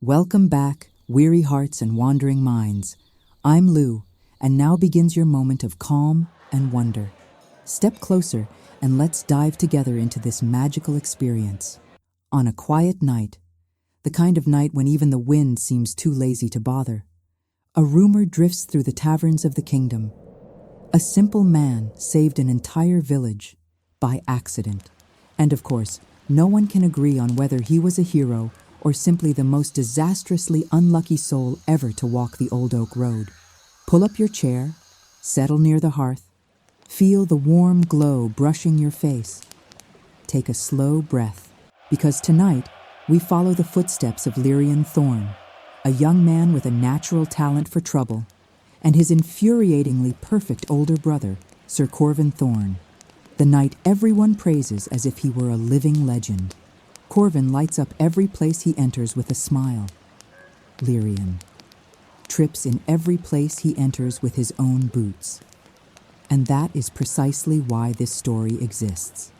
Welcome back, weary hearts and wandering minds. I'm Lou, and now begins your moment of calm and wonder. Step closer and let's dive together into this magical experience. On a quiet night, the kind of night when even the wind seems too lazy to bother, a rumor drifts through the taverns of the kingdom. A simple man saved an entire village by accident. And of course, no one can agree on whether he was a hero or simply the most disastrously unlucky soul ever to walk the Old Oak Road. Pull up your chair, settle near the hearth, feel the warm glow brushing your face. Take a slow breath, because tonight we follow the footsteps of Lyrian Thorn, a young man with a natural talent for trouble, and his infuriatingly perfect older brother, Sir Corvin Thorn, the knight everyone praises as if he were a living legend. Corvin lights up every place he enters with a smile. Lyrian trips in every place he enters with his own boots. And that is precisely why this story exists.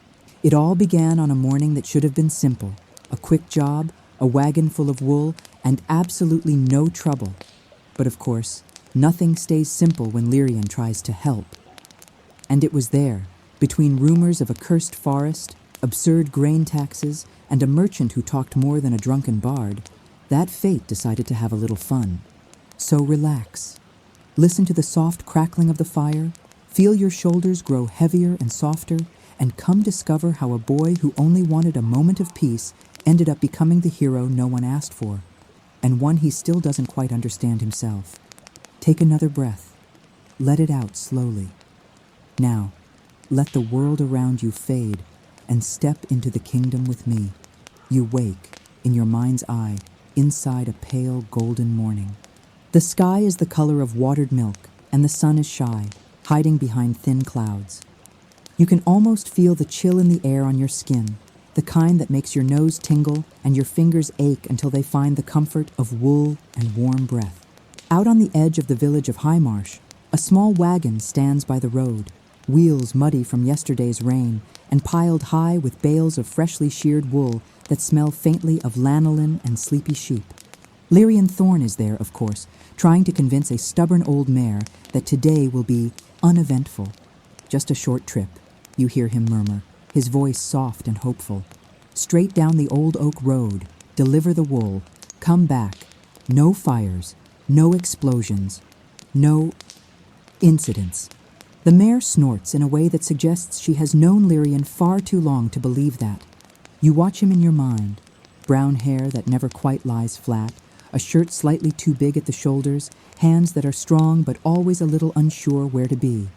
It all began on a morning that should have been simple. A quick job, a wagon full of wool, and absolutely no trouble. But of course, nothing stays simple when Lyrian tries to help. And it was there, between rumors of a cursed forest, absurd grain taxes, and a merchant who talked more than a drunken bard, that fate decided to have a little fun. So relax. Listen to the soft crackling of the fire, feel your shoulders grow heavier and softer, and come discover how a boy who only wanted a moment of peace ended up becoming the hero no one asked for, and one he still doesn't quite understand himself. Take another breath. Let it out slowly. Now, let the world around you fade and step into the kingdom with me. You wake, in your mind's eye, inside a pale golden morning. The sky is the color of watered milk, and the sun is shy, hiding behind thin clouds. You can almost feel the chill in the air on your skin, the kind that makes your nose tingle and your fingers ache until they find the comfort of wool and warm breath. Out on the edge of the village of Highmarsh, a small wagon stands by the road, wheels muddy from yesterday's rain and piled high with bales of freshly sheared wool that smell faintly of lanolin and sleepy sheep. Lyrian Thorn is there, of course, trying to convince a stubborn old mare that today will be uneventful. Just a short trip, you hear him murmur, his voice soft and hopeful. Straight down the Old Oak Road, deliver the wool, come back. No fires, no explosions, no incidents. The mare snorts in a way that suggests she has known Lyrian far too long to believe that. You watch him in your mind. Brown hair that never quite lies flat, a shirt slightly too big at the shoulders, hands that are strong but always a little unsure where to be.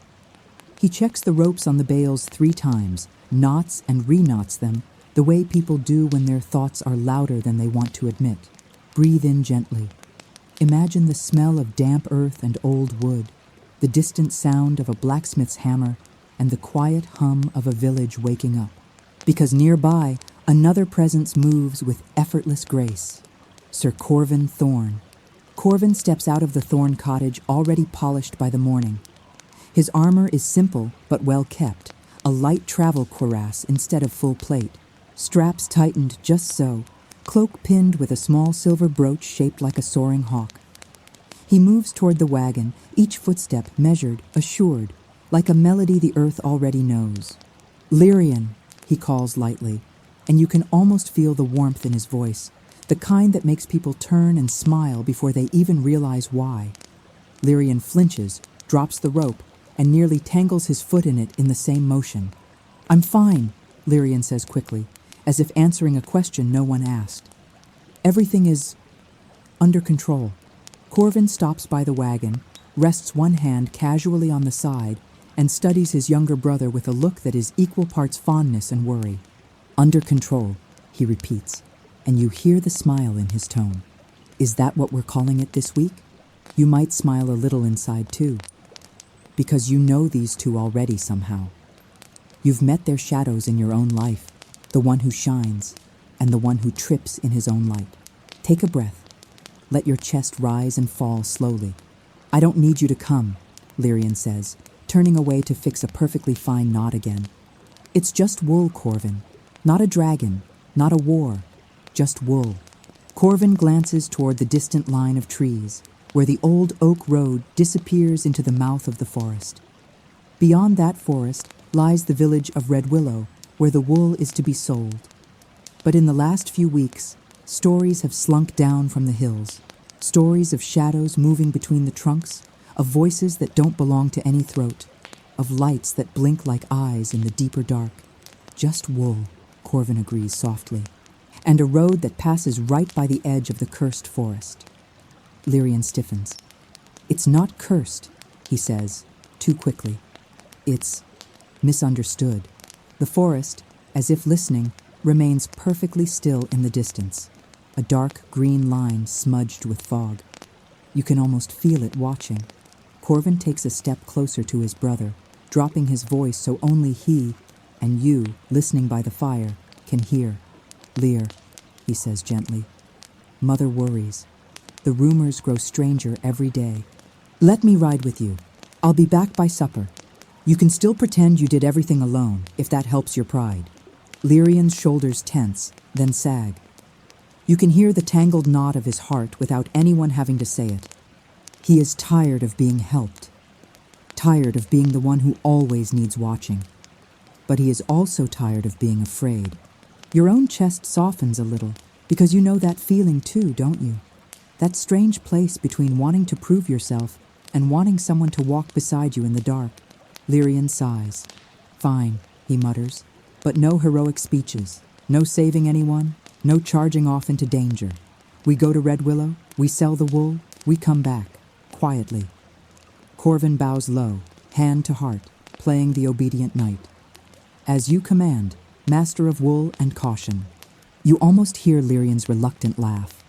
He checks the ropes on the bales 3 times, knots and re-knots them, the way people do when their thoughts are louder than they want to admit. Breathe in gently. Imagine the smell of damp earth and old wood, the distant sound of a blacksmith's hammer, and the quiet hum of a village waking up. Because nearby, another presence moves with effortless grace. Sir Corvin Thorn. Corvin steps out of the Thorn cottage already polished by the morning. His armor is simple but well kept, a light travel cuirass instead of full plate, straps tightened just so, cloak pinned with a small silver brooch shaped like a soaring hawk. He moves toward the wagon, each footstep measured, assured, like a melody the earth already knows. Lyrian, he calls lightly, and you can almost feel the warmth in his voice, the kind that makes people turn and smile before they even realize why. Lyrian flinches, drops the rope, and nearly tangles his foot in it in the same motion. "I'm fine," Lyrian says quickly, as if answering a question no one asked. "Everything is under control." Corvin stops by the wagon, rests one hand casually on the side, and studies his younger brother with a look that is equal parts fondness and worry. "Under control," he repeats, and you hear the smile in his tone. "Is that what we're calling it this week?" You might smile a little inside too, because you know these two already somehow. You've met their shadows in your own life, the one who shines and the one who trips in his own light. Take a breath. Let your chest rise and fall slowly. I don't need you to come, Lyrian says, turning away to fix a perfectly fine knot again. It's just wool, Corvin. Not a dragon, not a war, just wool. Corvin glances toward the distant line of trees, where the old oak road disappears into the mouth of the forest. Beyond that forest lies the village of Red Willow, where the wool is to be sold. But in the last few weeks, stories have slunk down from the hills. Stories of shadows moving between the trunks, of voices that don't belong to any throat, of lights that blink like eyes in the deeper dark. Just wool, Corvin agrees softly, and a road that passes right by the edge of the cursed forest. Lyrian stiffens. It's not cursed, he says, too quickly. It's misunderstood. The forest, as if listening, remains perfectly still in the distance, a dark green line smudged with fog. You can almost feel it watching. Corvin takes a step closer to his brother, dropping his voice so only he, and you, listening by the fire, can hear. Lear, he says gently. Mother worries. The rumors grow stranger every day. Let me ride with you. I'll be back by supper. You can still pretend you did everything alone, if that helps your pride. Lyrian's shoulders tense, then sag. You can hear the tangled knot of his heart without anyone having to say it. He is tired of being helped. Tired of being the one who always needs watching. But he is also tired of being afraid. Your own chest softens a little, because you know that feeling too, don't you? That strange place between wanting to prove yourself and wanting someone to walk beside you in the dark. Lyrian sighs. Fine, he mutters, but no heroic speeches, no saving anyone, no charging off into danger. We go to Red Willow, we sell the wool, we come back, quietly. Corvin bows low, hand to heart, playing the obedient knight. As you command, master of wool and caution. You almost hear Lyrian's reluctant laugh,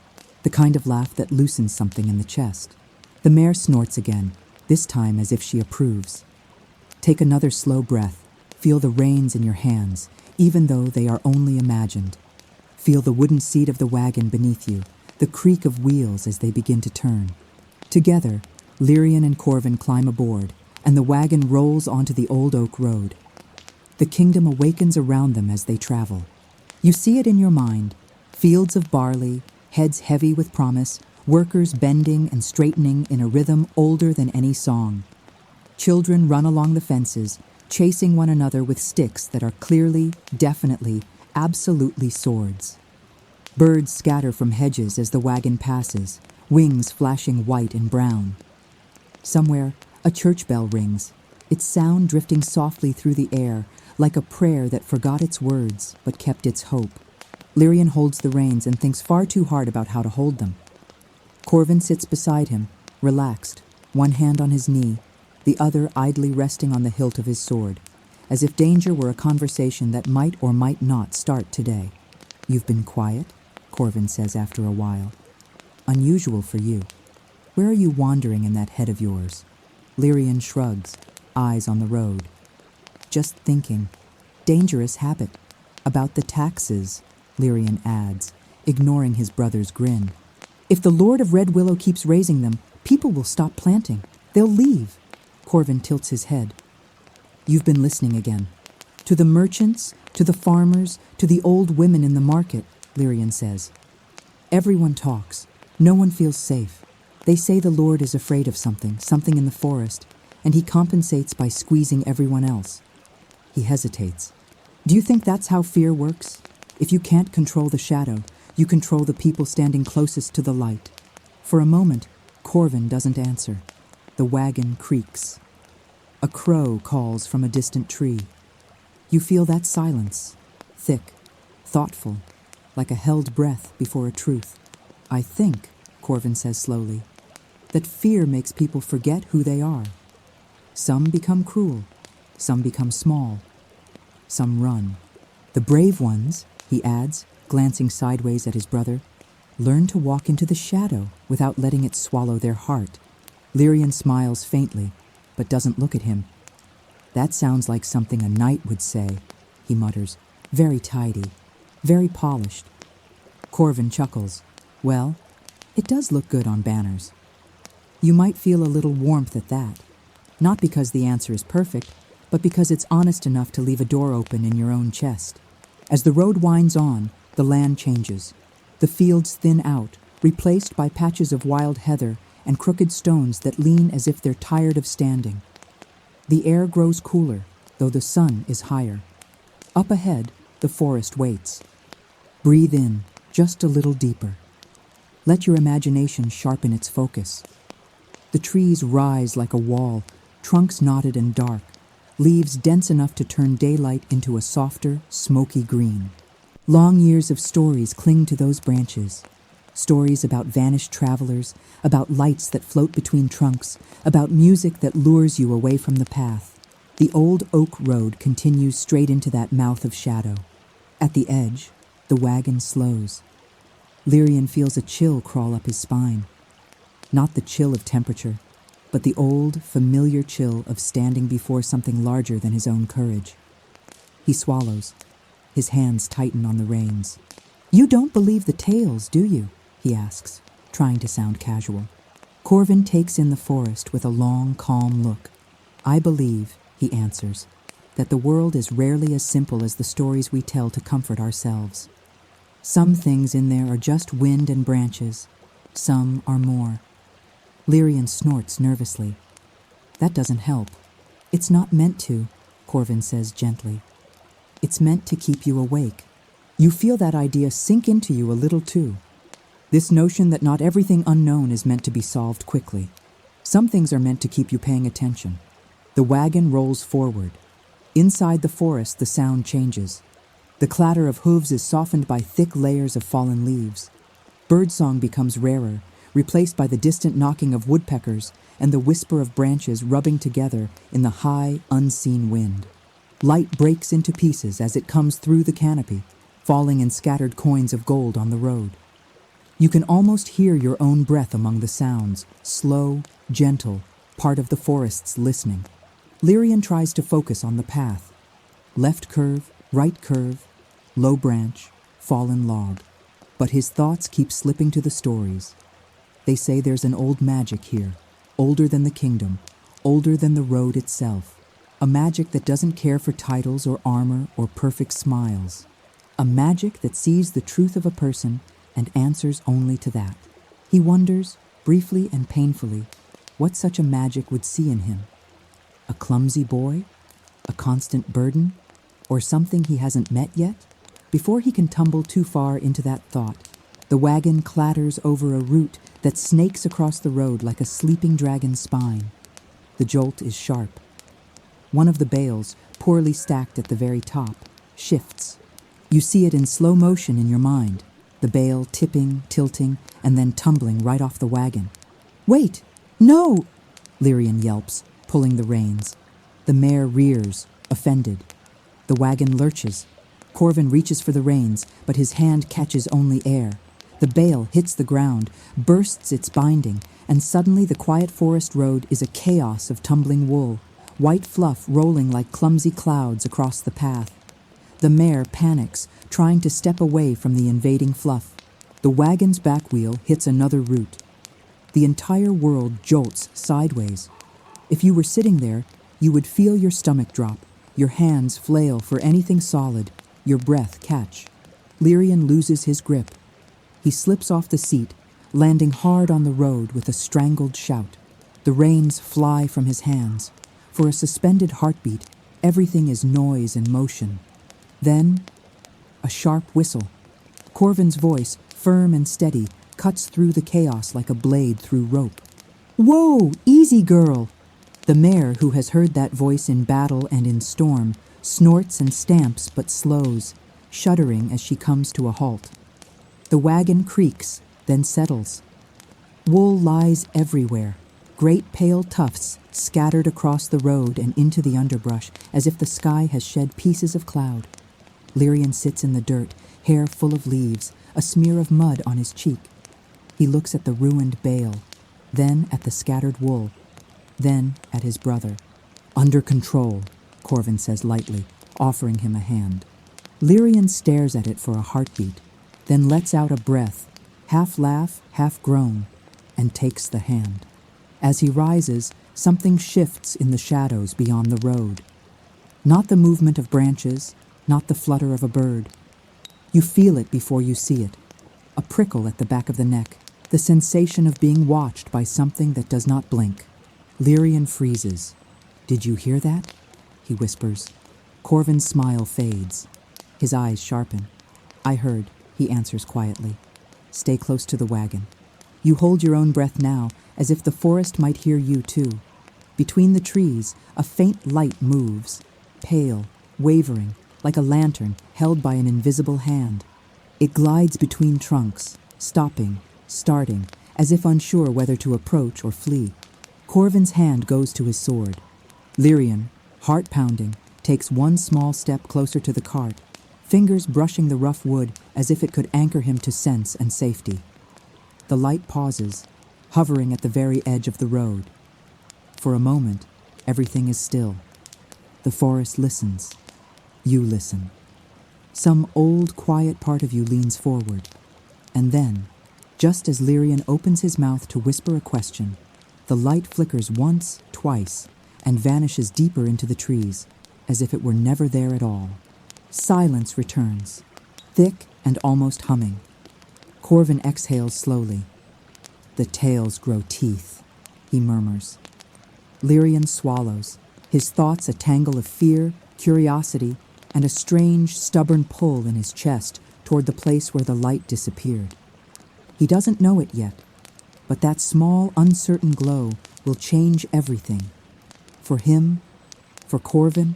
the kind of laugh that loosens something in the chest. The mare snorts again, this time as if she approves. Take another slow breath. Feel the reins in your hands, even though they are only imagined. Feel the wooden seat of the wagon beneath you, the creak of wheels as they begin to turn. Together, Lyrian and Corvin climb aboard, and the wagon rolls onto the old oak road. The kingdom awakens around them as they travel. You see it in your mind, fields of barley, heads heavy with promise, workers bending and straightening in a rhythm older than any song. Children run along the fences, chasing one another with sticks that are clearly, definitely, absolutely swords. Birds scatter from hedges as the wagon passes, wings flashing white and brown. Somewhere, a church bell rings, its sound drifting softly through the air, like a prayer that forgot its words but kept its hope. Lyrian holds the reins and thinks far too hard about how to hold them. Corvin sits beside him, relaxed, one hand on his knee, the other idly resting on the hilt of his sword, as if danger were a conversation that might or might not start today. You've been quiet, Corvin says after a while. Unusual for you. Where are you wandering in that head of yours? Lyrian shrugs, eyes on the road. Just thinking. Dangerous habit. About the taxes, Lyrian adds, ignoring his brother's grin. If the Lord of Red Willow keeps raising them, people will stop planting. They'll leave. Corvin tilts his head. You've been listening again. To the merchants, to the farmers, to the old women in the market, Lyrian says. Everyone talks. No one feels safe. They say the Lord is afraid of something in the forest, and he compensates by squeezing everyone else. He hesitates. Do you think that's how fear works? If you can't control the shadow, you control the people standing closest to the light. For a moment, Corvin doesn't answer. The wagon creaks. A crow calls from a distant tree. You feel that silence, thick, thoughtful, like a held breath before a truth. I think, Corvin says slowly, that fear makes people forget who they are. Some become cruel, some become small, some run. The brave ones, he adds, glancing sideways at his brother, learn to walk into the shadow without letting it swallow their heart. Lyrian smiles faintly, but doesn't look at him. That sounds like something a knight would say, he mutters, very tidy, very polished. Corvin chuckles. Well, It does look good on banners. You might feel a little warmth at that, not because the answer is perfect, but because it's honest enough to leave a door open in your own chest. As the road winds on, the land changes. The fields thin out, replaced by patches of wild heather and crooked stones that lean as if they're tired of standing. The air grows cooler, though the sun is higher. Up ahead, the forest waits. Breathe in, just a little deeper. Let your imagination sharpen its focus. The trees rise like a wall, trunks knotted and dark, leaves dense enough to turn daylight into a softer, smoky green. Long years of stories cling to those branches. Stories about vanished travelers, about lights that float between trunks, about music that lures you away from the path. The old oak road continues straight into that mouth of shadow. At the edge, the wagon slows. Lyrian feels a chill crawl up his spine. Not the chill of temperature, but the old, familiar chill of standing before something larger than his own courage. He swallows. His hands tighten on the reins. "You don't believe the tales, do you?" he asks, trying to sound casual. Corvin takes in the forest with a long, calm look. "I believe," he answers, "that the world is rarely as simple as the stories we tell to comfort ourselves. Some things in there are just wind and branches. Some are more." Lyrian snorts nervously. "That doesn't help." "It's not meant to," Corvin says gently. "It's meant to keep you awake." You feel that idea sink into you a little too. This notion that not everything unknown is meant to be solved quickly. Some things are meant to keep you paying attention. The wagon rolls forward. Inside the forest, the sound changes. The clatter of hooves is softened by thick layers of fallen leaves. Birdsong becomes rarer, replaced by the distant knocking of woodpeckers and the whisper of branches rubbing together in the high, unseen wind. Light breaks into pieces as it comes through the canopy, falling in scattered coins of gold on the road. You can almost hear your own breath among the sounds, slow, gentle, part of the forest's listening. Lyrian tries to focus on the path. Left curve, right curve, low branch, fallen log. But his thoughts keep slipping to the stories. They say there's an old magic here, older than the kingdom, older than the road itself. A magic that doesn't care for titles or armor or perfect smiles. A magic that sees the truth of a person and answers only to that. He wonders, briefly and painfully, what such a magic would see in him. A clumsy boy? A constant burden? Or something he hasn't met yet? Before he can tumble too far into that thought, the wagon clatters over a root that snakes across the road like a sleeping dragon's spine. The jolt is sharp. One of the bales, poorly stacked at the very top, shifts. You see it in slow motion in your mind, the bale tipping, tilting, and then tumbling right off the wagon. "Wait! No!" Lyrian yelps, pulling the reins. The mare rears, offended. The wagon lurches. Corvin reaches for the reins, but his hand catches only air. The bale hits the ground, bursts its binding, and suddenly the quiet forest road is a chaos of tumbling wool, white fluff rolling like clumsy clouds across the path. The mare panics, trying to step away from the invading fluff. The wagon's back wheel hits another root. The entire world jolts sideways. If you were sitting there, you would feel your stomach drop, your hands flail for anything solid, your breath catch. Lyrian loses his grip. He slips off the seat, landing hard on the road with a strangled shout. The reins fly from his hands. For a suspended heartbeat, everything is noise and motion. Then, a sharp whistle. Corvin's voice, firm and steady, cuts through the chaos like a blade through rope. "Whoa, easy girl!" The mare, who has heard that voice in battle and in storm, snorts and stamps but slows, shuddering as she comes to a halt. The wagon creaks, then settles. Wool lies everywhere, great pale tufts scattered across the road and into the underbrush as if the sky has shed pieces of cloud. Lyrian sits in the dirt, hair full of leaves, a smear of mud on his cheek. He looks at the ruined bale, then at the scattered wool, then at his brother. "Under control," Corvin says lightly, offering him a hand. Lyrian stares at it for a heartbeat, then lets out a breath, half laugh, half groan, and takes the hand. As he rises, something shifts in the shadows beyond the road. Not the movement of branches, not the flutter of a bird. You feel it before you see it. A prickle at the back of the neck, the sensation of being watched by something that does not blink. Lyrian freezes. "Did you hear that?" he whispers. Corvin's smile fades. His eyes sharpen. "I heard," he answers quietly. "Stay close to the wagon." You hold your own breath now, as if the forest might hear you too. Between the trees, a faint light moves, pale, wavering, like a lantern held by an invisible hand. It glides between trunks, stopping, starting, as if unsure whether to approach or flee. Corvin's hand goes to his sword. Lyrian, heart pounding, takes one small step closer to the cart, fingers brushing the rough wood as if it could anchor him to sense and safety. The light pauses, hovering at the very edge of the road. For a moment, everything is still. The forest listens. You listen. Some old, quiet part of you leans forward. And then, just as Lyrian opens his mouth to whisper a question, the light flickers once, twice, and vanishes deeper into the trees, as if it were never there at all. Silence returns, thick and almost humming. Corvin exhales slowly. "The tails grow teeth," he murmurs. Lyrian swallows, his thoughts a tangle of fear, curiosity, and a strange, stubborn pull in his chest toward the place where the light disappeared. He doesn't know it yet, but that small, uncertain glow will change everything. For him, for Corvin,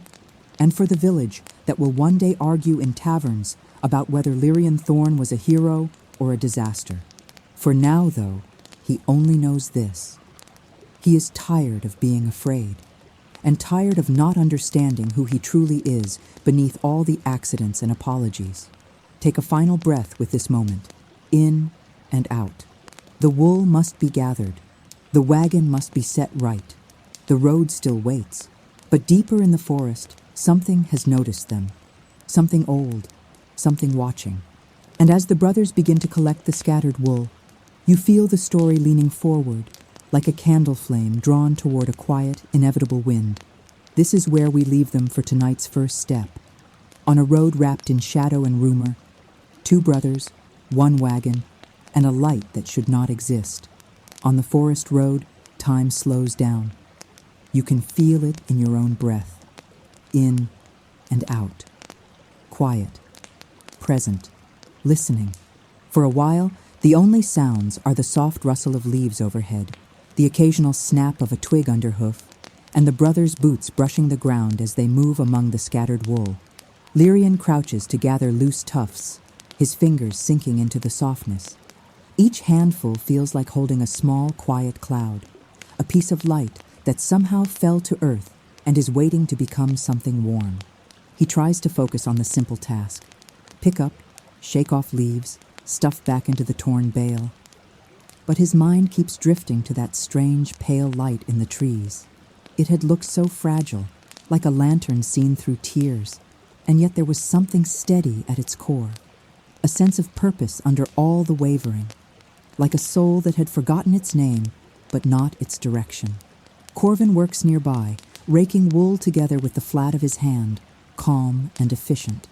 and for the village that will one day argue in taverns about whether Lyrian Thorn was a hero or a disaster. For now, though, he only knows this. He is tired of being afraid, and tired of not understanding who he truly is beneath all the accidents and apologies. Take a final breath with this moment, in and out. The wool must be gathered. The wagon must be set right. The road still waits. But deeper in the forest, something has noticed them. Something old, something watching. And as the brothers begin to collect the scattered wool, you feel the story leaning forward, like a candle flame drawn toward a quiet, inevitable wind. This is where we leave them for tonight's first step. On a road wrapped in shadow and rumor, two brothers, one wagon, and a light that should not exist. On the forest road, time slows down. You can feel it in your own breath, in and out. Quiet, present, listening. For a while, the only sounds are the soft rustle of leaves overhead, the occasional snap of a twig underhoof, and the brothers' boots brushing the ground as they move among the scattered wool. Lyrian crouches to gather loose tufts, his fingers sinking into the softness. Each handful feels like holding a small, quiet cloud, a piece of light that somehow fell to earth and is waiting to become something warm. He tries to focus on the simple task. Pick up, shake off leaves, stuff back into the torn bale. But his mind keeps drifting to that strange, pale light in the trees. It had looked so fragile, like a lantern seen through tears, and yet there was something steady at its core, a sense of purpose under all the wavering, like a soul that had forgotten its name, but not its direction. Corvin works nearby, raking wool together with the flat of his hand, calm and efficient.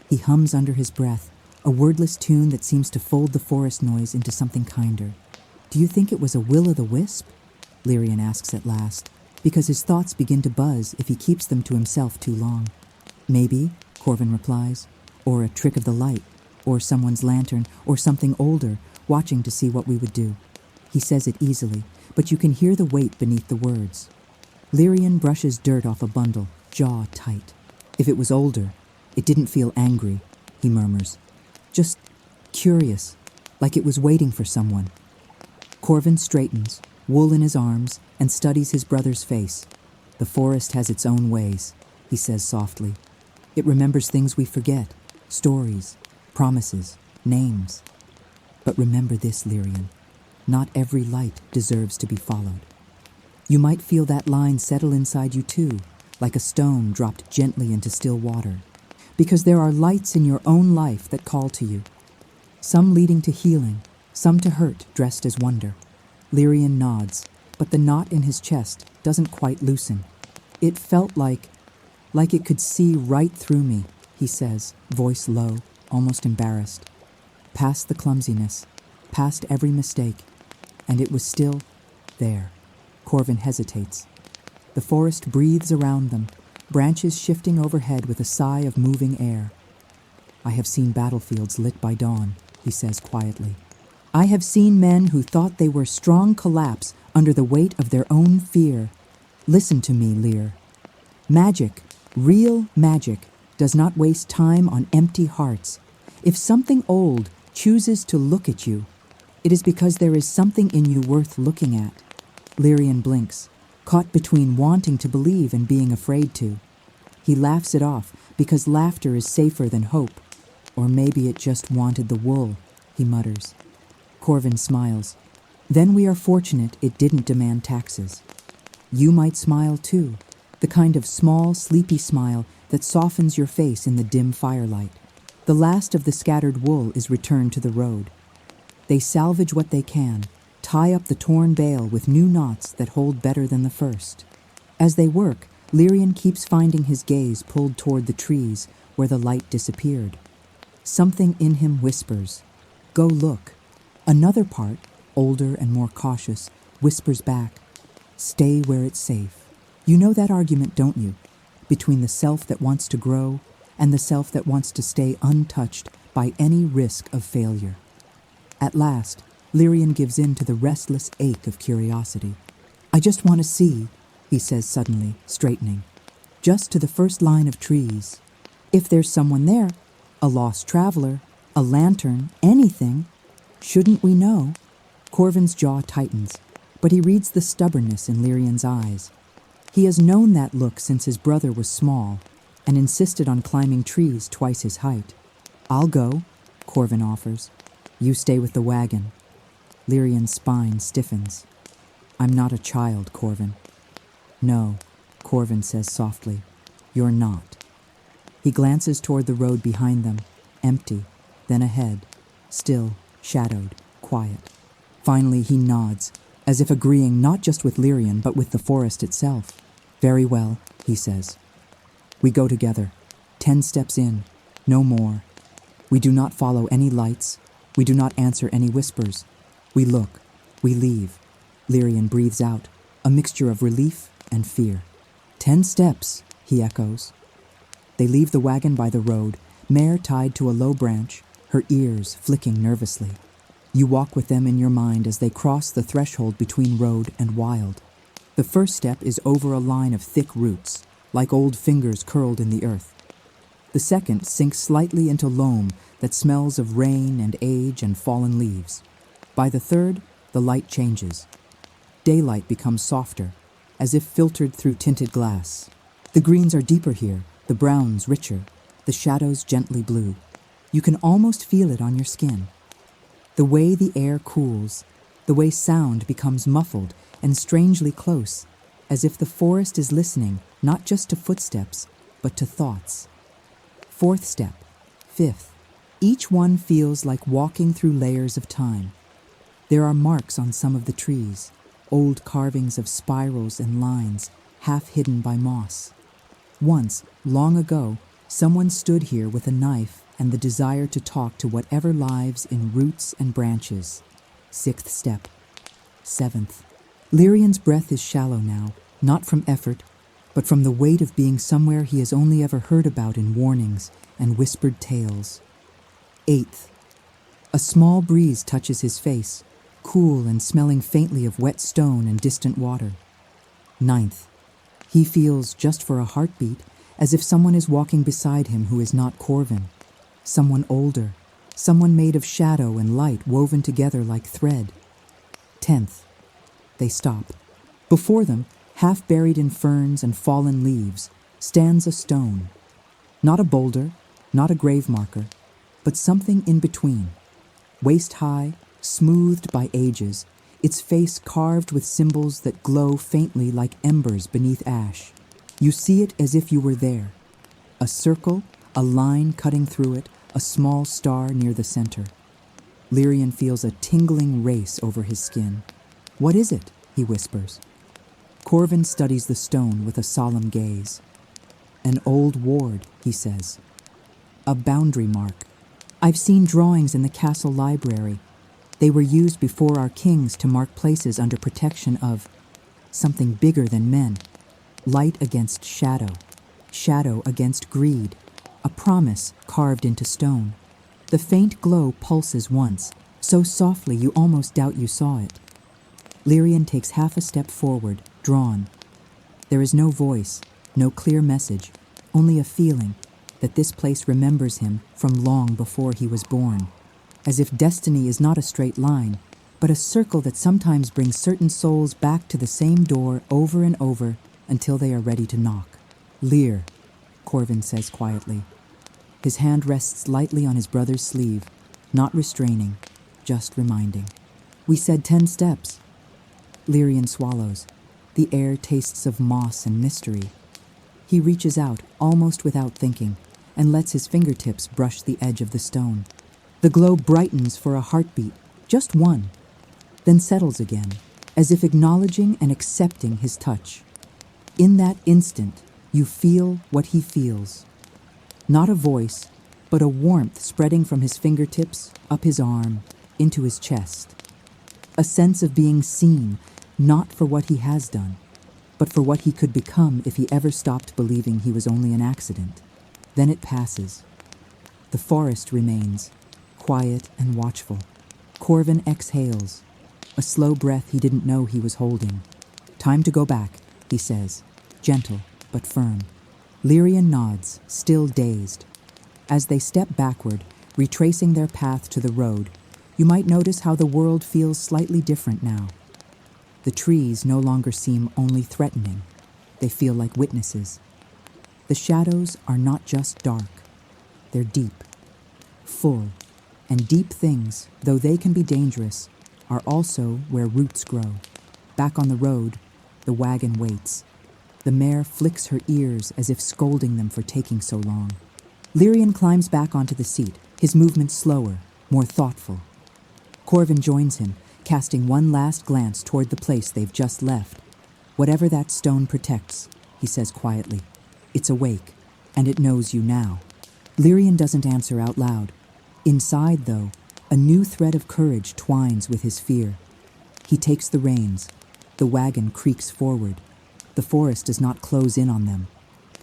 He hums under his breath, a wordless tune that seems to fold the forest noise into something kinder. "Do you think it was a will-o'-the-wisp?" Lyrian asks at last, because his thoughts begin to buzz if he keeps them to himself too long. "Maybe," Corvin replies, "or a trick of the light, or someone's lantern, or something older, watching to see what we would do." He says it easily, but you can hear the weight beneath the words. Lyrian brushes dirt off a bundle, jaw tight. "If it was older, it didn't feel angry," he murmurs. "Just curious, like it was waiting for someone." Corvin straightens, wool in his arms, and studies his brother's face. "The forest has its own ways," he says softly. "It remembers things we forget, stories, promises, names. But remember this, Lyrian, not every light deserves to be followed." You might feel that line settle inside you too, like a stone dropped gently into still water, because there are lights in your own life that call to you, some leading to healing, some to hurt dressed as wonder. Lyrian nods, but the knot in his chest doesn't quite loosen. It felt like it could see right through me, he says, voice low, almost embarrassed. Past the clumsiness, past every mistake, and it was still there. Corvin hesitates. The forest breathes around them, branches shifting overhead with a sigh of moving air. I have seen battlefields lit by dawn, he says quietly. I have seen men who thought they were strong collapse under the weight of their own fear. Listen to me, Lear. Magic, real magic, does not waste time on empty hearts. If something old chooses to look at you, it is because there is something in you worth looking at. Lyrian blinks, caught between wanting to believe and being afraid to. He laughs it off because laughter is safer than hope. Or maybe it just wanted the wool, he mutters. Corvin smiles. Then we are fortunate it didn't demand taxes. You might smile too, the kind of small, sleepy smile that softens your face in the dim firelight. The last of the scattered wool is returned to the road. They salvage what they can, tie up the torn bale with new knots that hold better than the first. As they work, Lyrian keeps finding his gaze pulled toward the trees where the light disappeared. Something in him whispers, "Go look." Another part, older and more cautious, whispers back, "Stay where it's safe." You know that argument, don't you? Between the self that wants to grow and the self that wants to stay untouched by any risk of failure. At last, Lyrian gives in to the restless ache of curiosity. "I just want to see," he says suddenly, straightening. "Just to the first line of trees. If there's someone there, a lost traveler, a lantern, anything, shouldn't we know?" Corvin's jaw tightens, but he reads the stubbornness in Lyrian's eyes. He has known that look since his brother was small and insisted on climbing trees twice his height. "I'll go," Corvin offers. "You stay with the wagon." Lyrian's spine stiffens. "I'm not a child, Corvin." "No," Corvin says softly. "You're not." He glances toward the road behind them, empty, then ahead, still, shadowed, quiet. Finally he nods, as if agreeing not just with Lyrian but with the forest itself. "Very well," he says. We go together, 10 steps in, no more. We do not follow any lights. We do not answer any whispers. We look. We leave. Lyrian breathes out, a mixture of relief and fear. 10 steps, he echoes. They leave the wagon by the road, mare tied to a low branch, her ears flicking nervously. You walk with them in your mind as they cross the threshold between road and wild. The first step is over a line of thick roots, like old fingers curled in the earth. The second sinks slightly into loam that smells of rain and age and fallen leaves. By the third, the light changes. Daylight becomes softer, as if filtered through tinted glass. The greens are deeper here, the browns richer, the shadows gently blue. You can almost feel it on your skin. The way the air cools, the way sound becomes muffled and strangely close, as if the forest is listening not just to footsteps, but to thoughts. Fourth step, fifth. Each one feels like walking through layers of time. There are marks on some of the trees, old carvings of spirals and lines, half hidden by moss. Once, long ago, someone stood here with a knife and the desire to talk to whatever lives in roots and branches. Sixth step. Seventh. Lyrian's breath is shallow now, not from effort, but from the weight of being somewhere he has only ever heard about in warnings and whispered tales. Eighth. A small breeze touches his face, cool and smelling faintly of wet stone and distant water. Ninth. He feels, just for a heartbeat, as if someone is walking beside him who is not Corvin. Someone older, someone made of shadow and light woven together like thread. 10th. They stop. Before them, half buried in ferns and fallen leaves, stands a stone. Not a boulder, not a grave marker, but something in between. Waist high, smoothed by ages, its face carved with symbols that glow faintly like embers beneath ash. You see it as if you were there. A circle, a line cutting through it, a small star near the center. Lyrian feels a tingling race over his skin. "What is it?" he whispers. Corvin studies the stone with a solemn gaze. "An old ward," he says. "A boundary mark. I've seen drawings in the castle library. They were used before our kings to mark places under protection of something bigger than men. Light against shadow, shadow against greed, a promise carved into stone. The faint glow pulses once, so softly you almost doubt you saw it." Lyrian takes half a step forward, drawn. There is no voice, no clear message, only a feeling that this place remembers him from long before he was born, as if destiny is not a straight line, but a circle that sometimes brings certain souls back to the same door over and over until they are ready to knock. "Lear," Corvin says quietly. His hand rests lightly on his brother's sleeve, not restraining, just reminding. "We said 10 steps. Lyrian swallows. The air tastes of moss and mystery. He reaches out, almost without thinking, and lets his fingertips brush the edge of the stone. The glow brightens for a heartbeat, just one, then settles again, as if acknowledging and accepting his touch. In that instant, you feel what he feels. Not a voice, but a warmth spreading from his fingertips, up his arm, into his chest. A sense of being seen, not for what he has done, but for what he could become if he ever stopped believing he was only an accident. Then it passes. The forest remains, quiet and watchful. Corvin exhales, a slow breath he didn't know he was holding. "Time to go back," he says, gentle but firm. Lyrian nods, still dazed. As they step backward, retracing their path to the road, you might notice how the world feels slightly different now. The trees no longer seem only threatening. They feel like witnesses. The shadows are not just dark. They're deep, full, and deep things, though they can be dangerous, are also where roots grow. Back on the road, the wagon waits. The mare flicks her ears as if scolding them for taking so long. Lyrian climbs back onto the seat, his movements slower, more thoughtful. Corvin joins him, casting one last glance toward the place they've just left. "Whatever that stone protects," he says quietly, "it's awake, and it knows you now." Lyrian doesn't answer out loud. Inside, though, a new thread of courage twines with his fear. He takes the reins. The wagon creaks forward. The forest does not close in on them.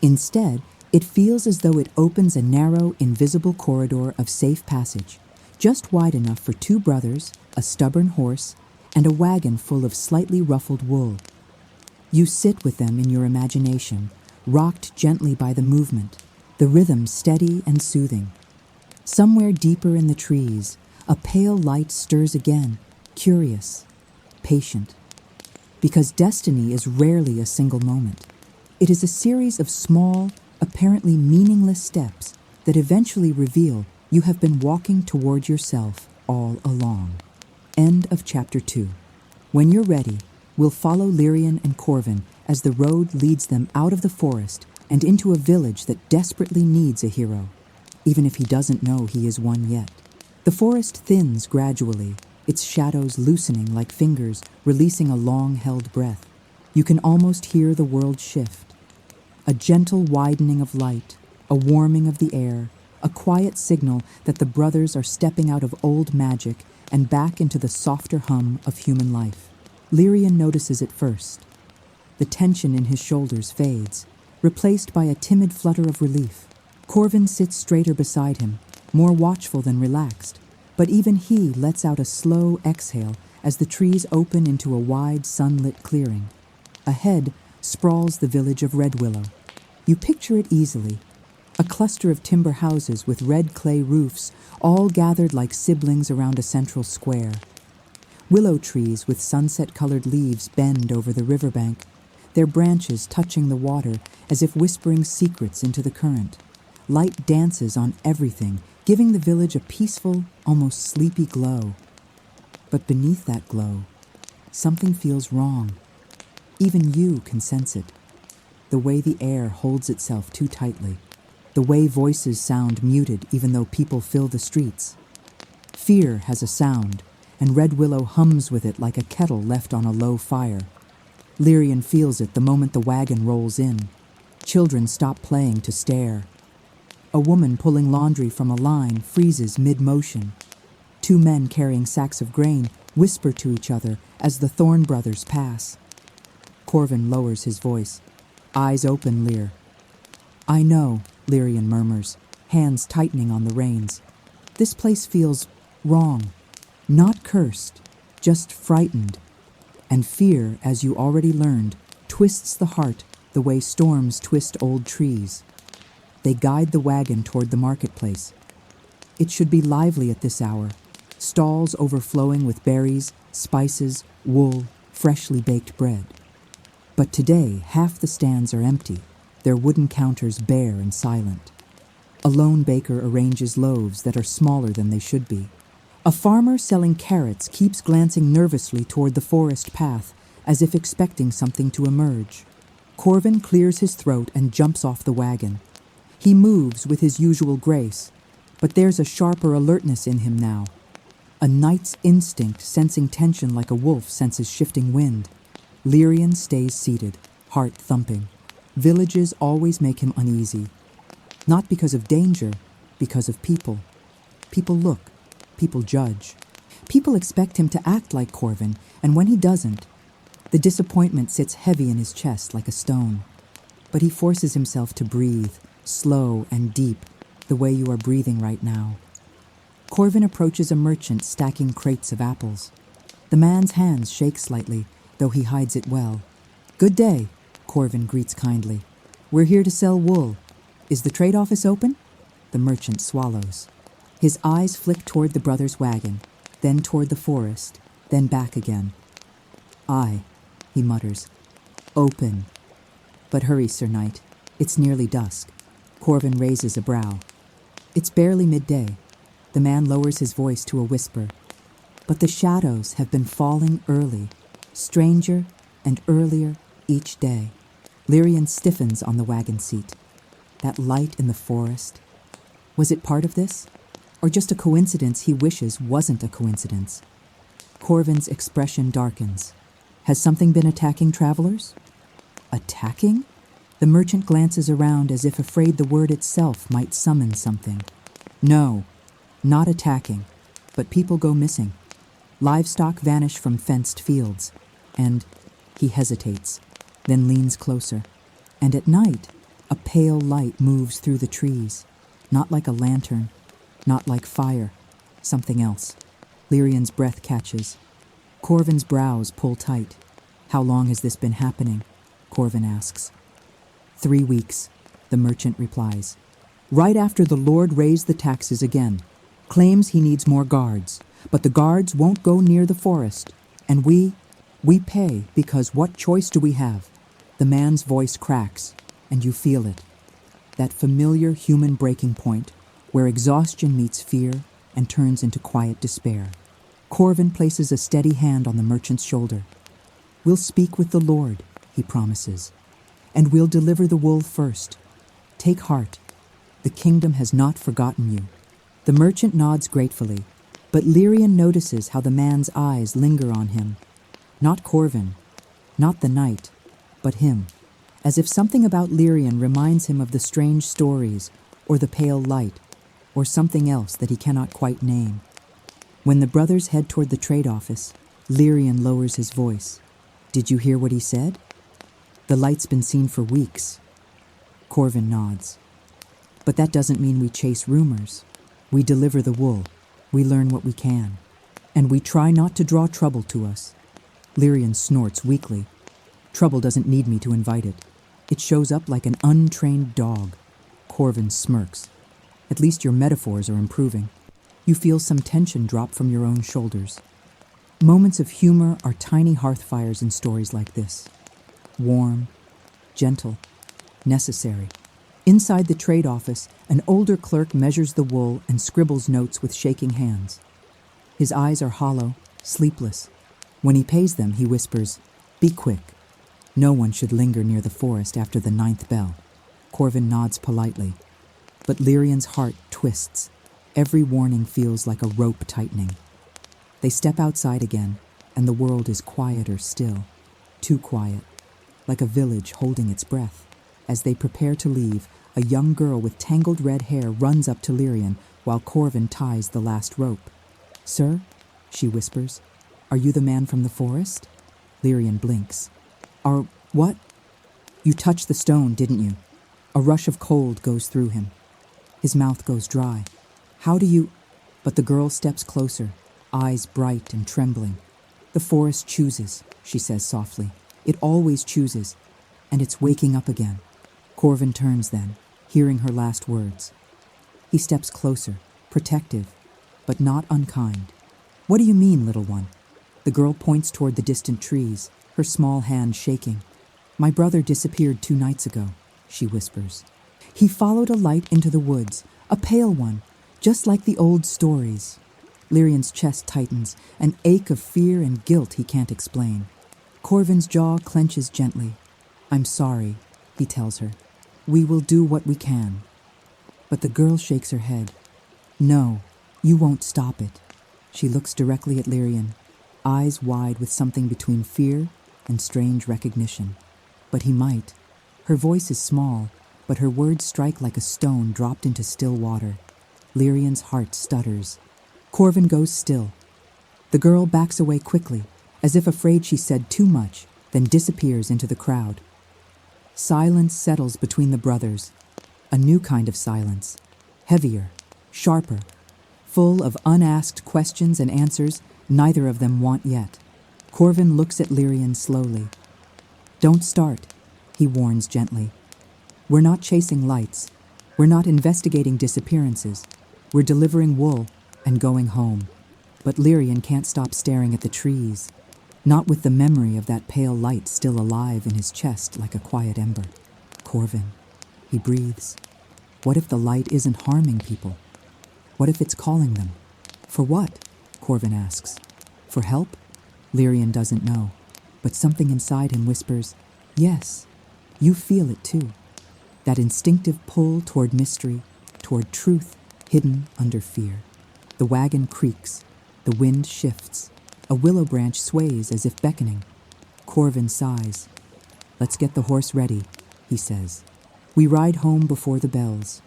Instead, it feels as though it opens a narrow, invisible corridor of safe passage, just wide enough for 2 brothers, a stubborn horse, and a wagon full of slightly ruffled wool. You sit with them in your imagination, rocked gently by the movement, the rhythm steady and soothing. Somewhere deeper in the trees, a pale light stirs again, curious, patient. Because destiny is rarely a single moment. It is a series of small, apparently meaningless steps that eventually reveal you have been walking toward yourself all along. End of chapter 2. When you're ready, we'll follow Lyrian and Corvin as the road leads them out of the forest and into a village that desperately needs a hero, even if he doesn't know he is one yet. The forest thins gradually, its shadows loosening like fingers releasing a long-held breath. You can almost hear the world shift. A gentle widening of light, a warming of the air, a quiet signal that the brothers are stepping out of old magic and back into the softer hum of human life. Lyrian notices it first. The tension in his shoulders fades, replaced by a timid flutter of relief. Corvin sits straighter beside him, more watchful than relaxed, but even he lets out a slow exhale as the trees open into a wide, sunlit clearing. Ahead sprawls the village of Red Willow. You picture it easily, a cluster of timber houses with red clay roofs, all gathered like siblings around a central square. Willow trees with sunset-colored leaves bend over the riverbank, their branches touching the water as if whispering secrets into the current. Light dances on everything, giving the village a peaceful, almost sleepy glow. But beneath that glow, something feels wrong. Even you can sense it. The way the air holds itself too tightly. The way voices sound muted even though people fill the streets. Fear has a sound, and Red Willow hums with it like a kettle left on a low fire. Lyrian feels it the moment the wagon rolls in. Children stop playing to stare. A woman pulling laundry from a line freezes mid-motion. Two men carrying sacks of grain whisper to each other as the Thorn brothers pass. Corvin lowers his voice. Eyes open, Lear. I know, Lyrian murmurs, hands tightening on the reins. This place feels wrong. Not cursed, just frightened. And fear, as you already learned, twists the heart the way storms twist old trees. They guide the wagon toward the marketplace. It should be lively at this hour, stalls overflowing with berries, spices, wool, freshly baked bread. But today, half the stands are empty, their wooden counters bare and silent. A lone baker arranges loaves that are smaller than they should be. A farmer selling carrots keeps glancing nervously toward the forest path, as if expecting something to emerge. Corvin clears his throat and jumps off the wagon. He moves with his usual grace, but there's a sharper alertness in him now. A knight's instinct sensing tension like a wolf senses shifting wind. Lyrian stays seated, heart thumping. Villages always make him uneasy. Not because of danger, because of people. People look. People judge. People expect him to act like Corvin, and when he doesn't, the disappointment sits heavy in his chest like a stone. But he forces himself to breathe, slow and deep, the way you are breathing right now. Corvin approaches a merchant stacking crates of apples. The man's hands shake slightly, though he hides it well. Good day, Corvin greets kindly. We're here to sell wool. Is the trade office open? The merchant swallows. His eyes flick toward the brothers' wagon, then toward the forest, then back again. Aye, he mutters. Open. But hurry, Sir Knight. It's nearly dusk. Corvin raises a brow. It's barely midday. The man lowers his voice to a whisper. But the shadows have been falling early, stranger and earlier each day. Lyrian stiffens on the wagon seat. That light in the forest. Was it part of this? Or just a coincidence he wishes wasn't a coincidence? Corvin's expression darkens. Has something been attacking travelers? Attacking? The merchant glances around as if afraid the word itself might summon something. No, not attacking, but people go missing. Livestock vanish from fenced fields, and he hesitates, then leans closer. And at night, a pale light moves through the trees, not like a lantern, not like fire, something else. Lyrian's breath catches. Corvin's brows pull tight. How long has this been happening? Corvin asks. 3 weeks, the merchant replies. Right after the Lord raised the taxes again. Claims he needs more guards, but the guards won't go near the forest. And we pay because what choice do we have? The man's voice cracks, and you feel it. That familiar human breaking point where exhaustion meets fear and turns into quiet despair. Corvin places a steady hand on the merchant's shoulder. We'll speak with the Lord, he promises, and we'll deliver the wool first. Take heart. The kingdom has not forgotten you. The merchant nods gratefully, but Lyrian notices how the man's eyes linger on him. Not Corvin, not the knight, but him, as if something about Lyrian reminds him of the strange stories, or the pale light, or something else that he cannot quite name. When the brothers head toward the trade office, Lyrian lowers his voice. Did you hear what he said? The light's been seen for weeks. Corvin nods. But that doesn't mean we chase rumors. We deliver the wool. We learn what we can. And we try not to draw trouble to us. Lyrian snorts weakly. Trouble doesn't need me to invite it. It shows up like an untrained dog. Corvin smirks. At least your metaphors are improving. You feel some tension drop from your own shoulders. Moments of humor are tiny hearth fires in stories like this. Warm, gentle, necessary. Inside the trade office, an older clerk measures the wool and scribbles notes with shaking hands. His eyes are hollow, sleepless. When he pays them, he whispers, "Be quick. No one should linger near the forest after the 9th bell." Corvin nods politely, but Lyrian's heart twists. Every warning feels like a rope tightening. They step outside again, and the world is quieter still. Too quiet, like a village holding its breath. As they prepare to leave, a young girl with tangled red hair runs up to Lyrian while Corvin ties the last rope. "Sir," she whispers, "are you the man from the forest?" Lyrian blinks. What? You touched the stone, didn't you?" A rush of cold goes through him. His mouth goes dry. "How do you—" But the girl steps closer, eyes bright and trembling. "The forest chooses," she says softly. "It always chooses, and it's waking up again." Corvin turns then, hearing her last words. He steps closer, protective, but not unkind. "What do you mean, little one?" The girl points toward the distant trees, her small hand shaking. "My brother disappeared 2 nights ago," she whispers. "He followed a light into the woods, a pale one, just like the old stories." Lyrian's chest tightens, an ache of fear and guilt he can't explain. Corvin's jaw clenches gently. "I'm sorry," he tells her. "We will do what we can." But the girl shakes her head. "No, you won't stop it." She looks directly at Lyrian, eyes wide with something between fear and strange recognition. "But he might." Her voice is small, but her words strike like a stone dropped into still water. Lyrian's heart stutters. Corvin goes still. The girl backs away quickly, as if afraid she said too much, then disappears into the crowd. Silence settles between the brothers. A new kind of silence. Heavier, sharper, full of unasked questions and answers neither of them want yet. Corvin looks at Lyrian slowly. "Don't start," he warns gently. "We're not chasing lights. We're not investigating disappearances. We're delivering wool and going home." But Lyrian can't stop staring at the trees, not with the memory of that pale light still alive in his chest like a quiet ember. "Corvin," he breathes. "What if the light isn't harming people? What if it's calling them?" "For what?" Corvin asks. "For help?" Lyrian doesn't know, but something inside him whispers, "Yes, you feel it too." That instinctive pull toward mystery, toward truth hidden under fear. The wagon creaks, the wind shifts, a willow branch sways as if beckoning. Corvin sighs. "Let's get the horse ready," he says. We ride home before the bells.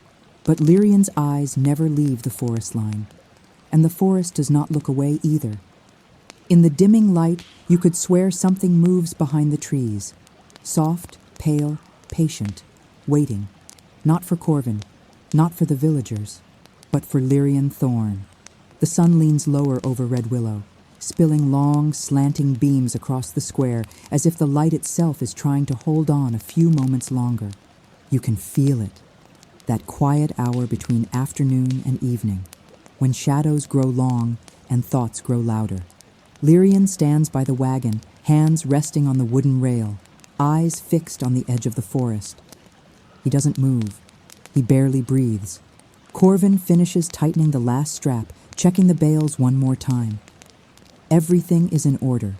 But Lyrian's eyes never leave the forest line, and the forest does not look away either. In the dimming light, you could swear something moves behind the trees. Soft, pale, patient, waiting. Not for Corvin, not for the villagers, but for Lyrian Thorn. The sun leans lower over Red Willow, spilling long, slanting beams across the square as if the light itself is trying to hold on a few moments longer. You can feel it, that quiet hour between afternoon and evening, when shadows grow long and thoughts grow louder. Lyrian stands by the wagon, hands resting on the wooden rail, eyes fixed on the edge of the forest. He doesn't move. He barely breathes. Corvin finishes tightening the last strap, checking the bales one more time. Everything is in order.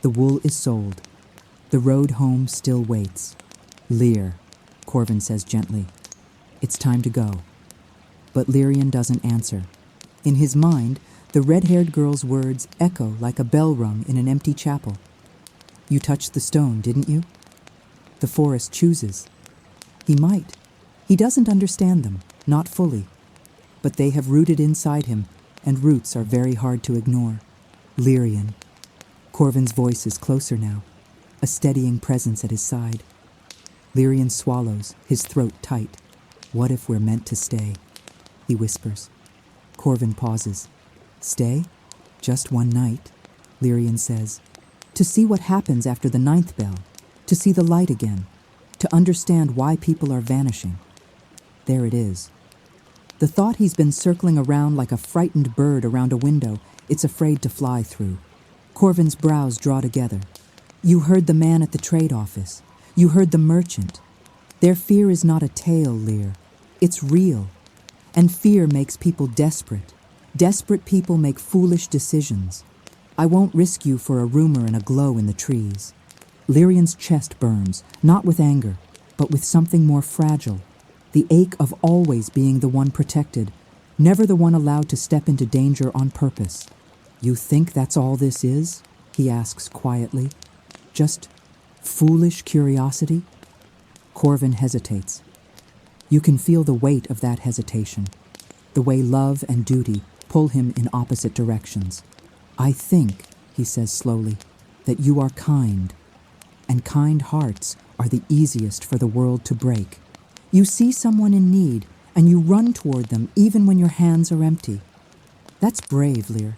The wool is sold. The road home still waits. "Lear," Corvin says gently. "It's time to go." But Lyrian doesn't answer. In his mind, the red-haired girl's words echo like a bell rung in an empty chapel. "You touched the stone, didn't you?" The forest chooses. He might. He doesn't understand them, not fully. But they have rooted inside him, and roots are very hard to ignore. "Lyrian." Corvin's voice is closer now, a steadying presence at his side. Lyrian swallows, his throat tight. "What if we're meant to stay?" he whispers. Corvin pauses. "Stay? Just one night," Lyrian says. "To see what happens after the 9th bell, to see the light again, to understand why people are vanishing." There it is. The thought he's been circling around like a frightened bird around a window it's afraid to fly through. Corvin's brows draw together. "You heard the man at the trade office. You heard the merchant. Their fear is not a tale, Lear. It's real. And fear makes people desperate. Desperate people make foolish decisions. I won't risk you for a rumor and a glow in the trees." Lyrian's chest burns, not with anger, but with something more fragile. The ache of always being the one protected, never the one allowed to step into danger on purpose. You think that's all this is? He asks quietly. Just foolish curiosity? Corvin hesitates. You can feel the weight of that hesitation, the way love and duty pull him in opposite directions. I think, he says slowly, that you are kind, and kind hearts are the easiest for the world to break. You see someone in need, and you run toward them even when your hands are empty. That's brave, Lear.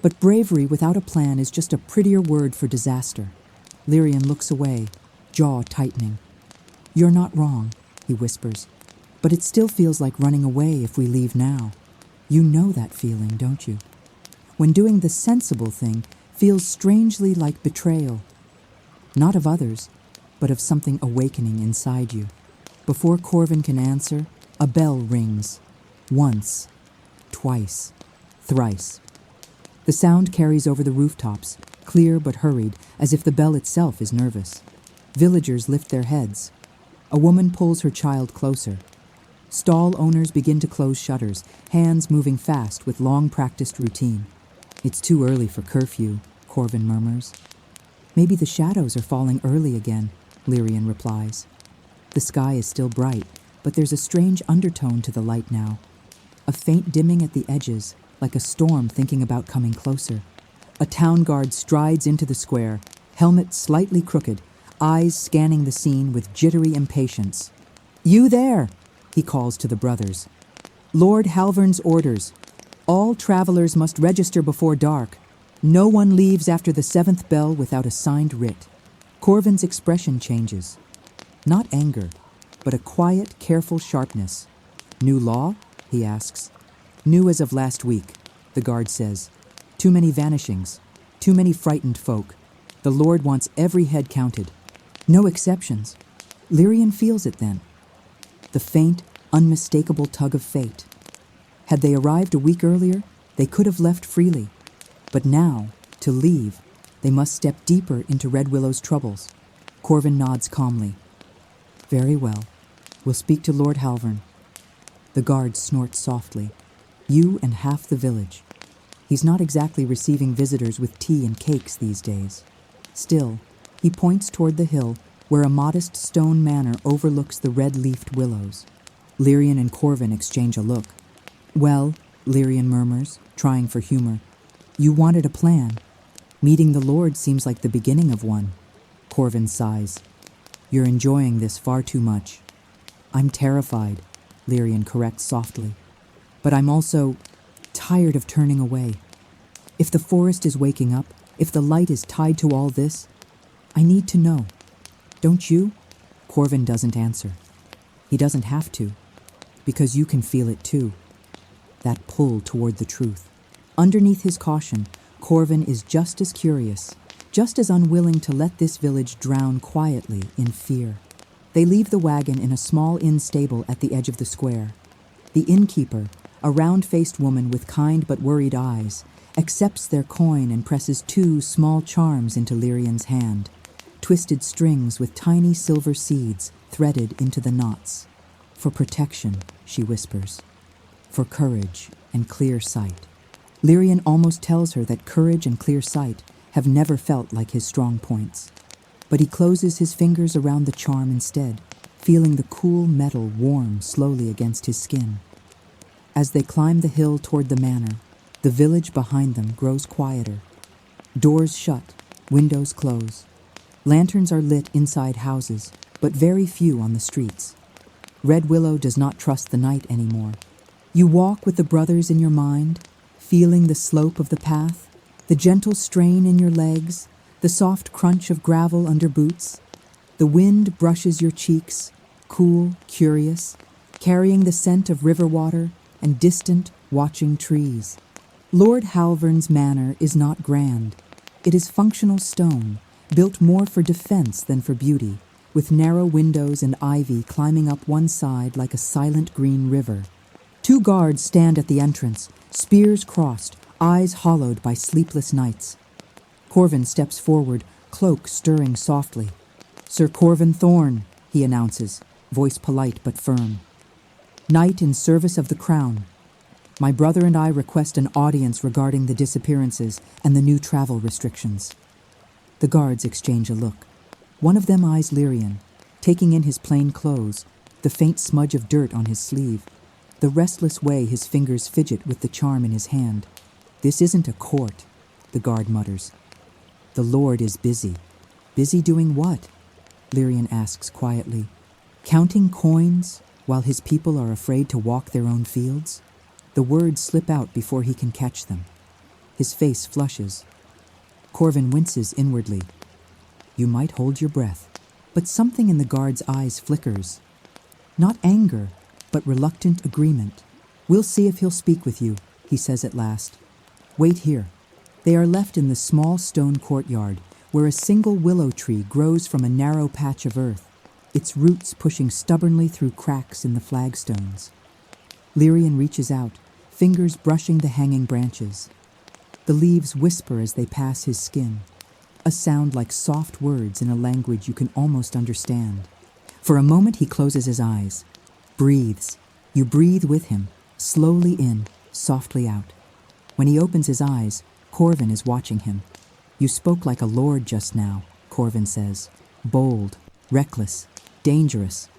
But bravery without a plan is just a prettier word for disaster. Lyrian looks away, jaw tightening. You're not wrong, he whispers, but it still feels like running away if we leave now. You know that feeling, don't you? When doing the sensible thing feels strangely like betrayal. Not of others, but of something awakening inside you. Before Corvin can answer, a bell rings. Once, twice, thrice. The sound carries over the rooftops, clear but hurried, as if the bell itself is nervous. Villagers lift their heads. A woman pulls her child closer. Stall owners begin to close shutters, hands moving fast with long-practiced routine. It's too early for curfew, Corvin murmurs. Maybe the shadows are falling early again, Lyrian replies. The sky is still bright, but there's a strange undertone to the light now. A faint dimming at the edges, like a storm thinking about coming closer. A town guard strides into the square, helmet slightly crooked, eyes scanning the scene with jittery impatience. You there, he calls to the brothers. Lord Halvern's orders. All travelers must register before dark. No one leaves after the 7th bell without a signed writ. Corvin's expression changes. Not anger, but a quiet, careful sharpness. New law? He asks. New as of last week, the guard says. Too many vanishings. Too many frightened folk. The Lord wants every head counted. No exceptions. Lyrian feels it then. The faint, unmistakable tug of fate. Had they arrived a week earlier, they could have left freely. But now, to leave, they must step deeper into Red Willow's troubles. Corvin nods calmly. Very well. We'll speak to Lord Halvern. The guard snorts softly. You and half the village. He's not exactly receiving visitors with tea and cakes these days. Still, he points toward the hill where a modest stone manor overlooks the red-leafed willows. Lyrian and Corvin exchange a look. Well, Lyrian murmurs, trying for humor, you wanted a plan. Meeting the Lord seems like the beginning of one. Corvin sighs. You're enjoying this far too much. I'm terrified, Lyrian corrects softly. But I'm also tired of turning away. If the forest is waking up, if the light is tied to all this, I need to know. Don't you? Corvin doesn't answer. He doesn't have to, because you can feel it too. That pull toward the truth. Underneath his caution, Corvin is just as curious, just as unwilling to let this village drown quietly in fear. They leave the wagon in a small inn stable at the edge of the square. The innkeeper, a round-faced woman with kind but worried eyes, accepts their coin and presses 2 small charms into Lyrian's hand. Twisted strings with tiny silver seeds threaded into the knots. For protection, she whispers. For courage and clear sight. Lyrian almost tells her that courage and clear sight have never felt like his strong points. But he closes his fingers around the charm instead, feeling the cool metal warm slowly against his skin. As they climb the hill toward the manor, the village behind them grows quieter. Doors shut, windows close. Lanterns are lit inside houses, but very few on the streets. Red Willow does not trust the night anymore. You walk with the brothers in your mind, feeling the slope of the path, the gentle strain in your legs, the soft crunch of gravel under boots. The wind brushes your cheeks, cool, curious, carrying the scent of river water and distant, watching trees. Lord Halvern's manor is not grand. It is functional stone, built more for defense than for beauty, with narrow windows and ivy climbing up one side like a silent green river. 2 guards stand at the entrance, spears crossed, eyes hollowed by sleepless nights. Corvin steps forward, cloak stirring softly. Sir Corvin Thorne, he announces, voice polite but firm. Knight in service of the crown. My brother and I request an audience regarding the disappearances and the new travel restrictions. The guards exchange a look. One of them eyes Lyrian, taking in his plain clothes, the faint smudge of dirt on his sleeve, the restless way his fingers fidget with the charm in his hand. This isn't a court, the guard mutters. The Lord is busy. Busy doing what? Lyrian asks quietly. Counting coins while his people are afraid to walk their own fields? The words slip out before he can catch them. His face flushes. Corvin winces inwardly. You might hold your breath, but something in the guard's eyes flickers. Not anger, but reluctant agreement. We'll see if he'll speak with you, he says at last. Wait here. They are left in the small stone courtyard, where a single willow tree grows from a narrow patch of earth, its roots pushing stubbornly through cracks in the flagstones. Lyrian reaches out, fingers brushing the hanging branches. The leaves whisper as they pass his skin, a sound like soft words in a language you can almost understand. For a moment he closes his eyes, breathes. You breathe with him, slowly in, softly out. When he opens his eyes, Corvin is watching him. You spoke like a lord just now, Corvin says. Bold, reckless, dangerous.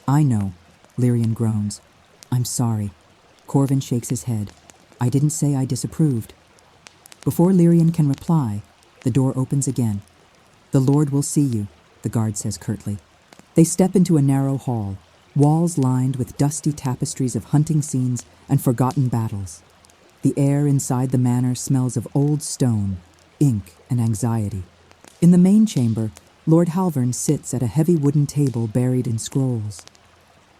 I know, Lyrian groans. I'm sorry. Corvin shakes his head. I didn't say I disapproved. Before Lyrian can reply, the door opens again. The Lord will see you, the guard says curtly. They step into a narrow hall, walls lined with dusty tapestries of hunting scenes and forgotten battles. The air inside the manor smells of old stone, ink, and anxiety. In the main chamber, Lord Halvern sits at a heavy wooden table buried in scrolls.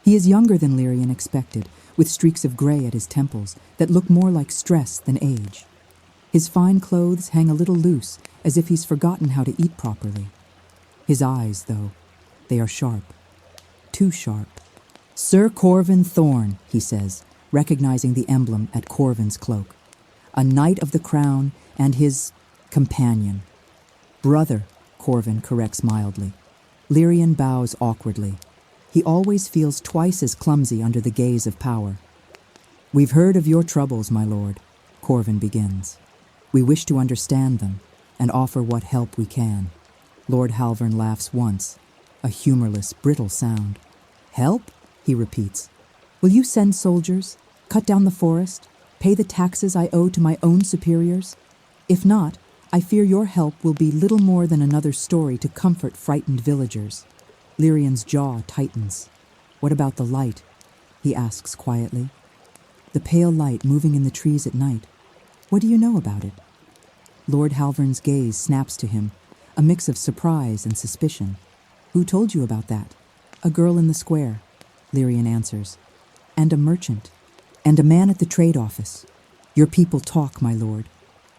He is younger than Lyrian expected, with streaks of gray at his temples that look more like stress than age. His fine clothes hang a little loose, as if he's forgotten how to eat properly. His eyes, though, they are sharp. Too sharp. Sir Corvin Thorn, he says, recognizing the emblem at Corvin's cloak. A knight of the crown and his companion. Brother, Corvin corrects mildly. Lyrian bows awkwardly. He always feels twice as clumsy under the gaze of power. We've heard of your troubles, my lord, Corvin begins. We wish to understand them and offer what help we can. Lord Halvern laughs once, a humorless, brittle sound. Help? He repeats. Will you send soldiers, cut down the forest, pay the taxes I owe to my own superiors? If not, I fear your help will be little more than another story to comfort frightened villagers. Lyrian's jaw tightens. What about the light? He asks quietly. The pale light moving in the trees at night. What do you know about it? Lord Halvern's gaze snaps to him, a mix of surprise and suspicion. Who told you about that? A girl in the square, Lyrian answers. And a merchant. And a man at the trade office. Your people talk, my lord.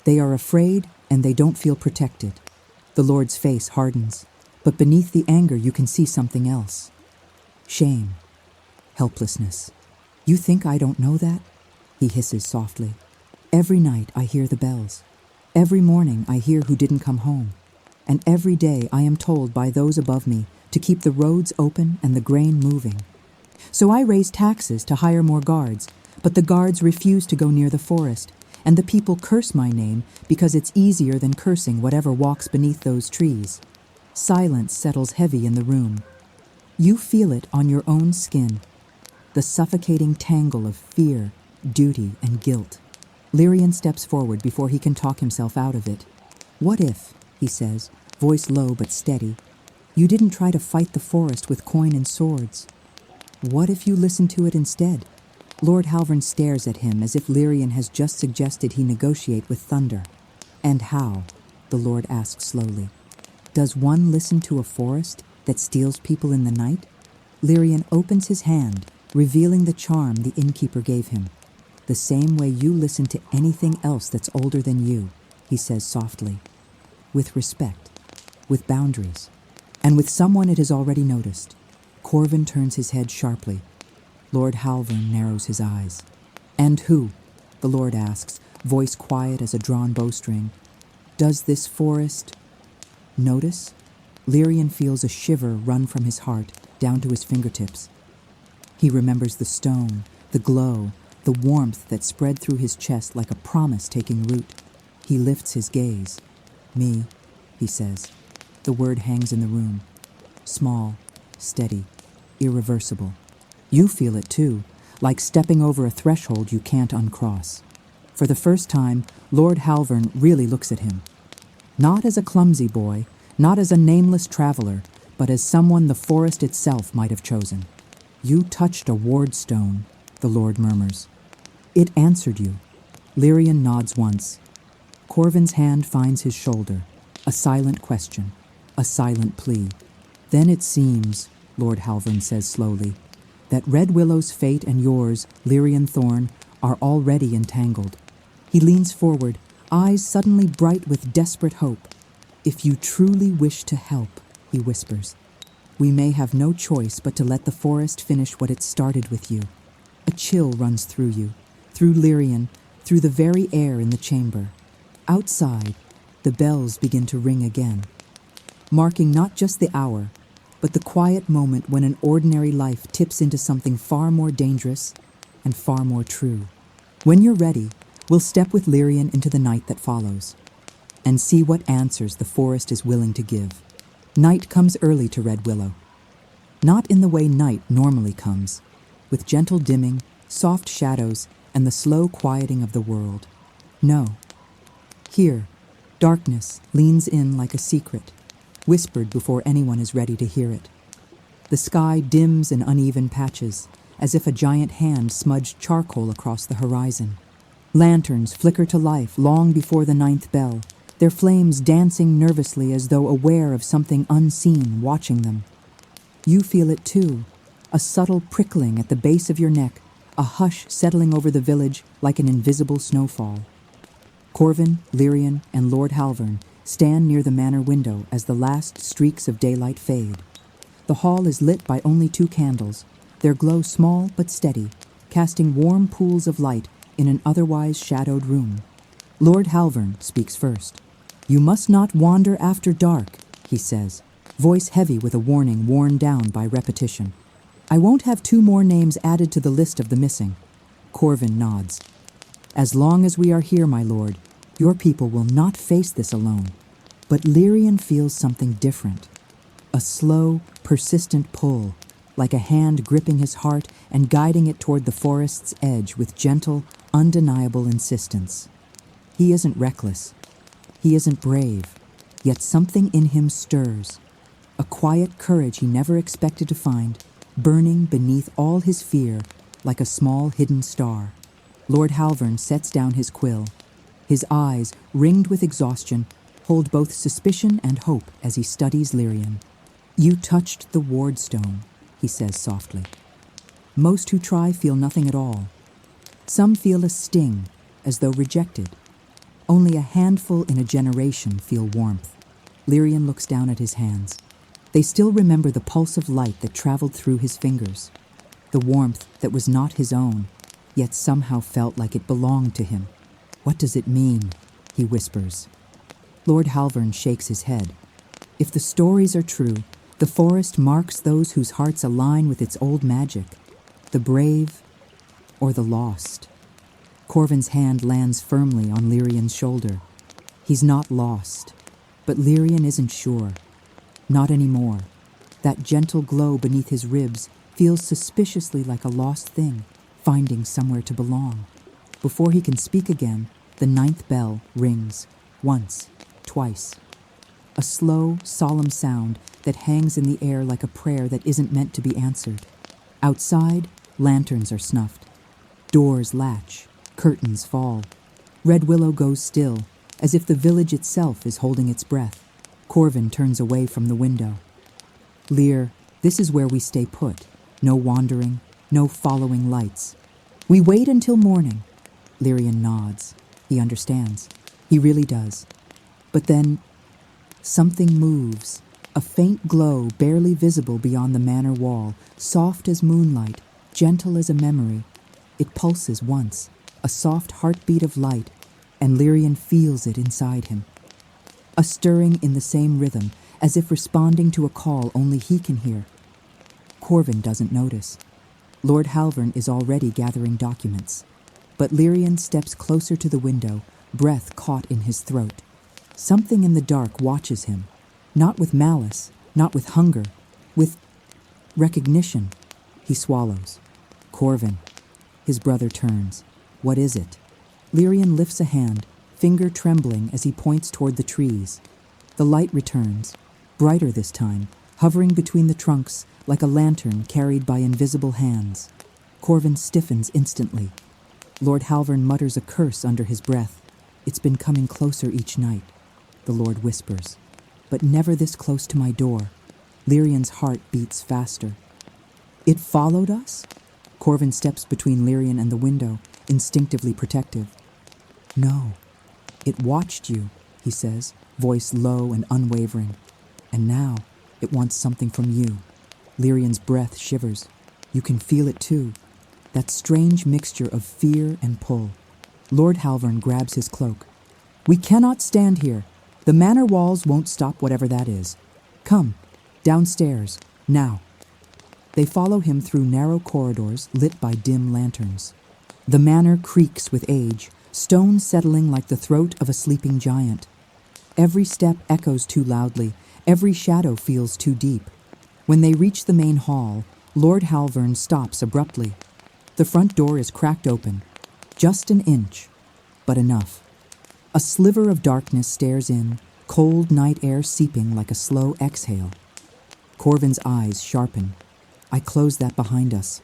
They are afraid and they don't feel protected. The Lord's face hardens, but beneath the anger you can see something else. Shame. Helplessness. You think I don't know that? He hisses softly. Every night I hear the bells. Every morning I hear who didn't come home. And every day I am told by those above me to keep the roads open and the grain moving. So I raise taxes to hire more guards, but the guards refuse to go near the forest, and the people curse my name because it's easier than cursing whatever walks beneath those trees. Silence settles heavy in the room. You feel it on your own skin, the suffocating tangle of fear, duty, and guilt. Lyrian steps forward before he can talk himself out of it. What if, he says, voice low but steady, you didn't try to fight the forest with coin and swords? What if you listened to it instead? Lord Halvern stares at him as if Lyrian has just suggested he negotiate with thunder. And how? The Lord asks slowly. Does one listen to a forest that steals people in the night? Lyrian opens his hand, revealing the charm the innkeeper gave him. The same way you listen to anything else that's older than you, he says softly. With respect, with boundaries, and with someone it has already noticed. Corvin turns his head sharply. Lord Halvern narrows his eyes. And who? The Lord asks, voice quiet as a drawn bowstring. Does this forest notice? Lyrian feels a shiver run from his heart down to his fingertips. He remembers the stone, the glow, the warmth that spread through his chest like a promise taking root. He lifts his gaze. "Me," he says. The word hangs in the room. Small, steady, irreversible. You feel it too, like stepping over a threshold you can't uncross. For the first time, Lord Halvern really looks at him. Not as a clumsy boy, not as a nameless traveler, but as someone the forest itself might have chosen. "You touched a ward stone," the Lord murmurs. "It answered you." Lyrian nods once. Corvin's hand finds his shoulder. A silent question, a silent plea. "Then it seems," Lord Halvern says slowly, "that Red Willow's fate and yours, Lyrian Thorn, are already entangled." He leans forward, eyes suddenly bright with desperate hope. "If you truly wish to help," he whispers, "we may have no choice but to let the forest finish what it started with you." A chill runs through you, through Lyrian, through the very air in the chamber. Outside, the bells begin to ring again, marking not just the hour, but the quiet moment when an ordinary life tips into something far more dangerous and far more true. When you're ready, we'll step with Lyrian into the night that follows and see what answers the forest is willing to give. Night comes early to Red Willow. Not in the way night normally comes, with gentle dimming, soft shadows, and the slow quieting of the world. No. Here, darkness leans in like a secret, whispered before anyone is ready to hear it. The sky dims in uneven patches, as if a giant hand smudged charcoal across the horizon. Lanterns flicker to life long before the 9th bell, their flames dancing nervously as though aware of something unseen watching them. You feel it too, a subtle prickling at the base of your neck, a hush settling over the village like an invisible snowfall. Corvin, Lyrian, and Lord Halvern stand near the manor window as the last streaks of daylight fade. The hall is lit by only 2 candles, their glow small but steady, casting warm pools of light in an otherwise shadowed room. Lord Halvern speaks first. "You must not wander after dark," he says, voice heavy with a warning worn down by repetition. "I won't have 2 more names added to the list of the missing." Corvin nods. "As long as we are here, my lord, your people will not face this alone." But Lyrian feels something different. A slow, persistent pull, like a hand gripping his heart and guiding it toward the forest's edge with gentle, undeniable insistence. He isn't reckless. He isn't brave. Yet something in him stirs. A quiet courage he never expected to find, burning beneath all his fear like a small hidden star. Lord Halvern sets down his quill. His eyes, ringed with exhaustion, hold both suspicion and hope as he studies Lyrian. "You touched the ward stone," he says softly. "Most who try feel nothing at all. Some feel a sting, as though rejected. Only a handful in a generation feel warmth." Lyrian looks down at his hands. They still remember the pulse of light that traveled through his fingers, the warmth that was not his own, yet somehow felt like it belonged to him. "What does it mean?" he whispers. Lord Halvern shakes his head. "If the stories are true, the forest marks those whose hearts align with its old magic, the brave or the lost." Corvin's hand lands firmly on Lyrian's shoulder. He's not lost, but Lyrian isn't sure. Not anymore. That gentle glow beneath his ribs feels suspiciously like a lost thing, finding somewhere to belong. Before he can speak again, the 9th bell rings, once, twice. A slow, solemn sound that hangs in the air like a prayer that isn't meant to be answered. Outside, lanterns are snuffed. Doors latch, curtains fall. Red Willow goes still, as if the village itself is holding its breath. Corvin turns away from the window. "Lyr, this is where we stay put. No wandering, no following lights. We wait until morning." Lyrian nods. He understands. He really does. But then, something moves. A faint glow barely visible beyond the manor wall, soft as moonlight, gentle as a memory. It pulses once, a soft heartbeat of light, and Lyrian feels it inside him. A stirring in the same rhythm, as if responding to a call only he can hear. Corvin doesn't notice. Lord Halvern is already gathering documents. But Lyrian steps closer to the window, breath caught in his throat. Something in the dark watches him, not with malice, not with hunger, with recognition. He swallows. Corvin. His brother turns. What is it? Lyrian lifts a hand, finger trembling as he points toward the trees. The light returns, brighter this time, hovering between the trunks like a lantern carried by invisible hands. Corvin stiffens instantly. Lord Halvern mutters a curse under his breath. It's been coming closer each night, the Lord whispers. But never this close to my door. Lyrian's heart beats faster. It followed us? Corvin steps between Lyrian and the window, instinctively protective. No, it watched you, he says, voice low and unwavering. And now, it wants something from you. Lyrian's breath shivers. You can feel it too. That strange mixture of fear and pull. Lord Halvern grabs his cloak. We cannot stand here. The manor walls won't stop whatever that is. Come, downstairs, now. They follow him through narrow corridors lit by dim lanterns. The manor creaks with age, stone settling like the throat of a sleeping giant. Every step echoes too loudly, every shadow feels too deep. When they reach the main hall, Lord Halvern stops abruptly. The front door is cracked open, just an inch, but enough. A sliver of darkness stares in, cold night air seeping like a slow exhale. Corvin's eyes sharpen. I close that behind us.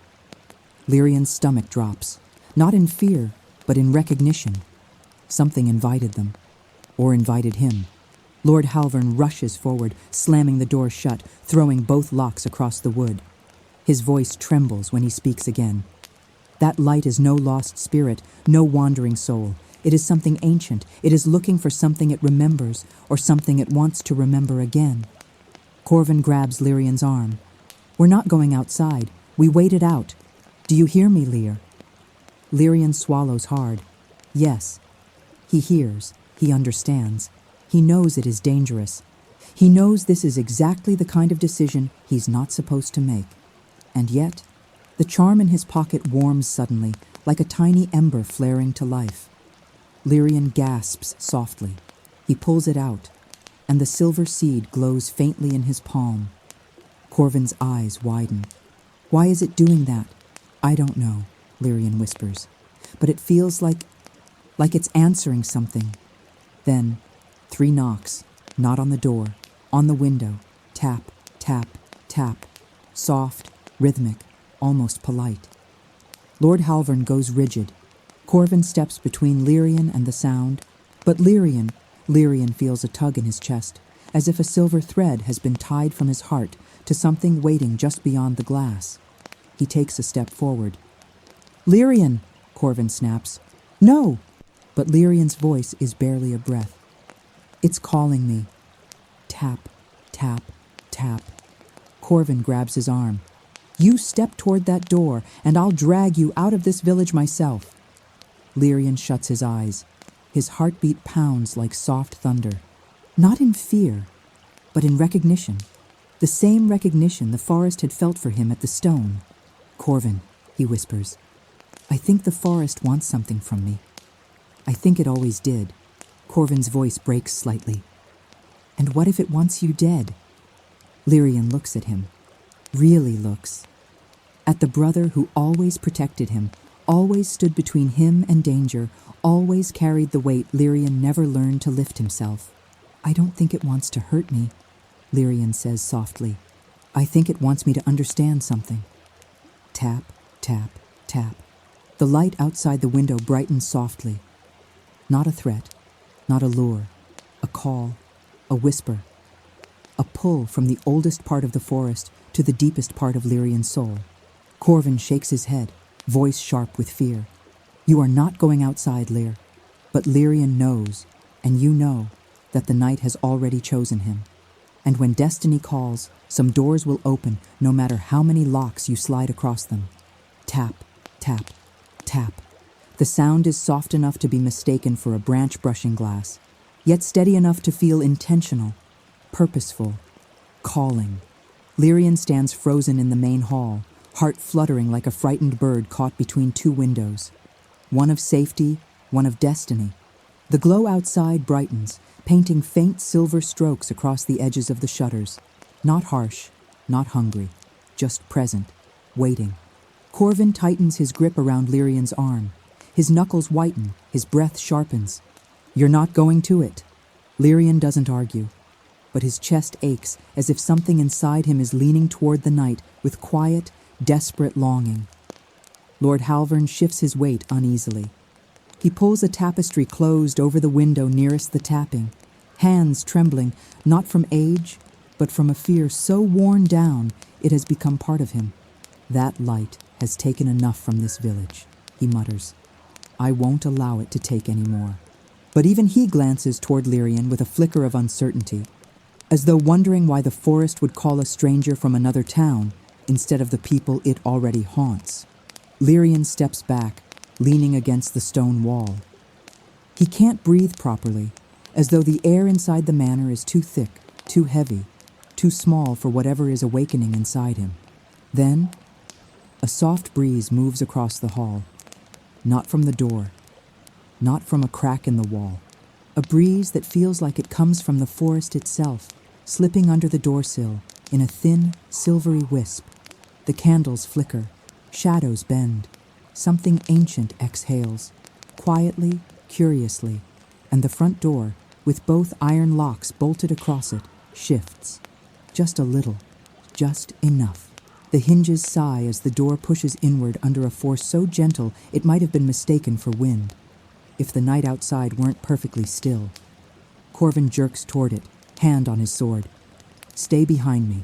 Lyrian's stomach drops, not in fear, but in recognition. Something invited them, or invited him. Lord Halvern rushes forward, slamming the door shut, throwing both locks across the wood. His voice trembles when he speaks again. That light is no lost spirit, no wandering soul. It is something ancient. It is looking for something it remembers, or something it wants to remember again. Corvin grabs Lyrian's arm. We're not going outside. We waited out. Do you hear me, Lyr? Lyrian swallows hard. Yes. He hears. He understands. He knows it is dangerous. He knows this is exactly the kind of decision he's not supposed to make. And yet, the charm in his pocket warms suddenly, like a tiny ember flaring to life. Lyrian gasps softly. He pulls it out, and the silver seed glows faintly in his palm. Corvin's eyes widen. Why is it doing that? I don't know, Lyrian whispers. But it feels like it's answering something. Then, 3 knocks, not on the door, on the window. Tap, tap, tap. Soft, rhythmic, almost polite. Lord Halvern goes rigid. Corvin steps between Lyrian and the sound. But Lyrian feels a tug in his chest, as if a silver thread has been tied from his heart to something waiting just beyond the glass. He takes a step forward. Lyrian, Corvin snaps. No! But Lyrian's voice is barely a breath. It's calling me. Tap, tap, tap. Corvin grabs his arm. You step toward that door, and I'll drag you out of this village myself. Lyrian shuts his eyes. His heartbeat pounds like soft thunder. Not in fear, but in recognition. The same recognition the forest had felt for him at the stone. Corvin, he whispers. I think the forest wants something from me. I think it always did. Corvin's voice breaks slightly. And what if it wants you dead? Lyrian looks at him. Really looks. At the brother who always protected him, always stood between him and danger, always carried the weight Lyrian never learned to lift himself. I don't think it wants to hurt me, Lyrian says softly. I think it wants me to understand something. Tap, tap, tap. The light outside the window brightens softly. Not a threat, not a lure, a call, a whisper. A pull from the oldest part of the forest to the deepest part of Lyrian's soul. Corvin shakes his head, voice sharp with fear. You are not going outside, Lyr. But Lyrian knows, and you know, that the night has already chosen him. And when destiny calls, some doors will open no matter how many locks you slide across them. Tap, tap, tap. The sound is soft enough to be mistaken for a branch brushing glass, yet steady enough to feel intentional, purposeful, calling. Lyrian stands frozen in the main hall, heart fluttering like a frightened bird caught between 2 windows. one of safety, one of destiny. The glow outside brightens, painting faint silver strokes across the edges of the shutters. Not harsh, not hungry, just present, waiting. Corvin tightens his grip around Lyrian's arm. His knuckles whiten, his breath sharpens. "You're not going to it." Lyrian doesn't argue, but his chest aches as if something inside him is leaning toward the night with quiet, desperate longing. Lord Halvern shifts his weight uneasily. He pulls a tapestry closed over the window nearest the tapping, hands trembling, not from age, but from a fear so worn down it has become part of him. "That light has taken enough from this village," he mutters. "I won't allow it to take any more." But even he glances toward Lyrian with a flicker of uncertainty, as though wondering why the forest would call a stranger from another town instead of the people it already haunts. Lyrian steps back, leaning against the stone wall. He can't breathe properly, as though the air inside the manor is too thick, too heavy, too small for whatever is awakening inside him. Then, a soft breeze moves across the hall, not from the door, not from a crack in the wall. A breeze that feels like it comes from the forest itself, slipping under the doorsill in a thin, silvery wisp. The candles flicker, shadows bend. Something ancient exhales, quietly, curiously, and the front door, with both iron locks bolted across it, shifts. Just a little, just enough. The hinges sigh as the door pushes inward under a force so gentle it might have been mistaken for wind, if the night outside weren't perfectly still. Corvin jerks toward it, hand on his sword. "Stay behind me."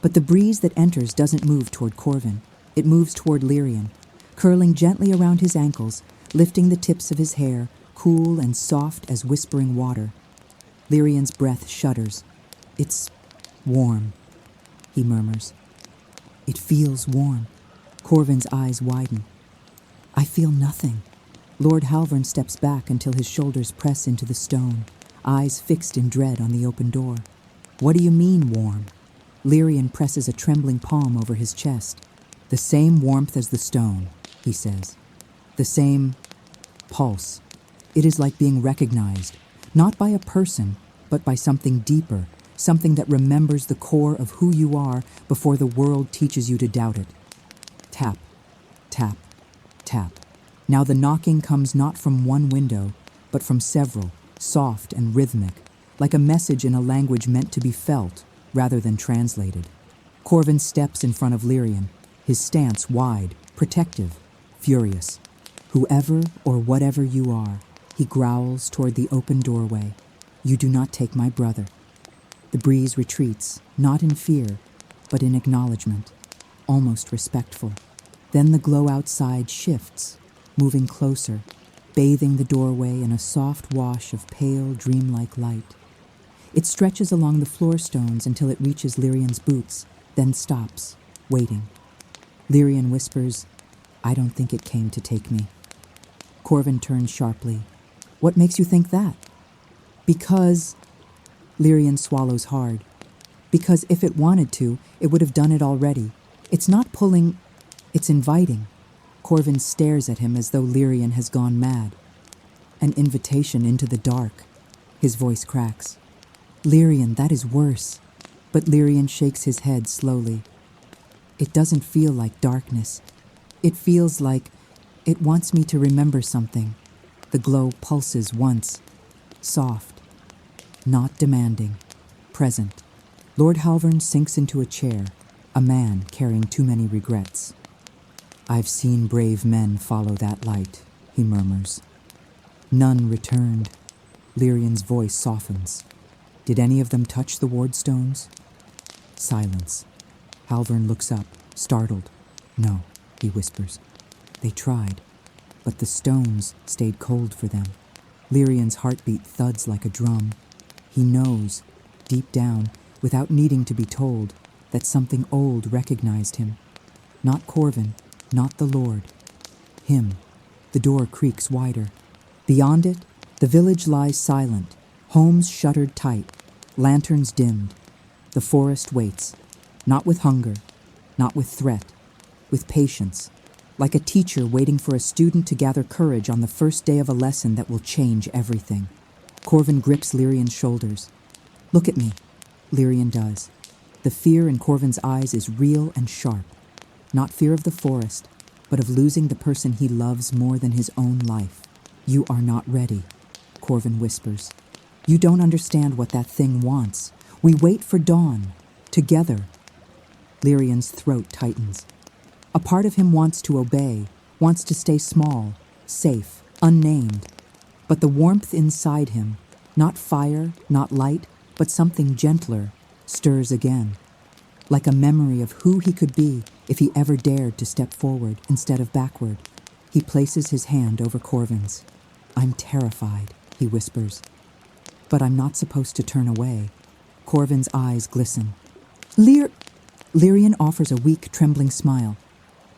But the breeze that enters doesn't move toward Corvin. It moves toward Lyrian, curling gently around his ankles, lifting the tips of his hair, cool and soft as whispering water. Lyrian's breath shudders. "It's warm," he murmurs. "It feels warm." Corvin's eyes widen. "I feel nothing." Lord Halvern steps back until his shoulders press into the stone, eyes fixed in dread on the open door. "What do you mean, warm?" Lyrian presses a trembling palm over his chest. "The same warmth as the stone," he says. "The same pulse. It is like being recognized, not by a person, but by something deeper, something that remembers the core of who you are before the world teaches you to doubt it." Tap, tap, tap. Now the knocking comes not from one window, but from several, soft and rhythmic, like a message in a language meant to be felt rather than translated. Corvin steps in front of Lyrian, his stance wide, protective, furious. "Whoever or whatever you are," he growls toward the open doorway, "you do not take my brother." The breeze retreats, not in fear, but in acknowledgement, almost respectful. Then the glow outside shifts, moving closer, bathing the doorway in a soft wash of pale, dreamlike light. It stretches along the floor stones until it reaches Lyrian's boots, then stops, waiting. Lyrian whispers, "I don't think it came to take me." Corvin turns sharply. "What makes you think that?" "Because..." Lyrian swallows hard. "Because if it wanted to, it would have done it already. It's not pulling, it's inviting." Corvin stares at him as though Lyrian has gone mad. "An invitation into the dark." His voice cracks. "Lyrian, that is worse." But Lyrian shakes his head slowly. "It doesn't feel like darkness. It feels like it wants me to remember something." The glow pulses once, soft, not demanding, present. Lord Halvern sinks into a chair, a man carrying too many regrets. "I've seen brave men follow that light," he murmurs. "None returned." Lyrian's voice softens. "Did any of them touch the wardstones?" Silence. Halvern looks up, startled. "No," he whispers. "They tried, but the stones stayed cold for them." Lyrian's heartbeat thuds like a drum. He knows, deep down, without needing to be told, that something old recognized him. Not Corvin, not the Lord. Him. The door creaks wider. Beyond it, the village lies silent, homes shuttered tight, lanterns dimmed. The forest waits, not with hunger, not with threat, with patience, like a teacher waiting for a student to gather courage on the first day of a lesson that will change everything. Corvin grips Lyrian's shoulders. "Look at me," Lyrian does. The fear in Corvin's eyes is real and sharp. Not fear of the forest, but of losing the person he loves more than his own life. "You are not ready," Corvin whispers. "You don't understand what that thing wants. We wait for dawn, together." Lyrian's throat tightens. A part of him wants to obey, wants to stay small, safe, unnamed. But the warmth inside him, not fire, not light, but something gentler, stirs again. Like a memory of who he could be if he ever dared to step forward instead of backward. He places his hand over Corvin's. "I'm terrified," he whispers. "But I'm not supposed to turn away." Corvin's eyes glisten. Lyrian offers a weak, trembling smile.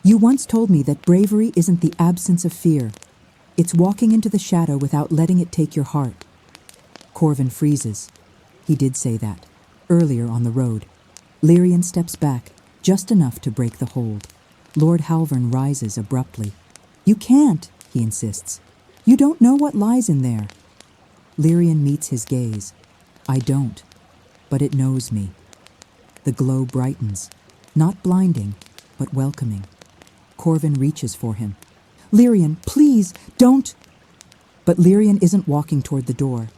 "You once told me that bravery isn't the absence of fear. It's walking into the shadow without letting it take your heart." Corvin freezes. He did say that, earlier on the road. Lyrian steps back, just enough to break the hold. Lord Halvern rises abruptly. "You can't," he insists. "You don't know what lies in there." Lyrian meets his gaze. "I don't, but it knows me." The glow brightens, not blinding, but welcoming. Corvin reaches for him. "Lyrian, please, don't!" But Lyrian isn't walking toward the door.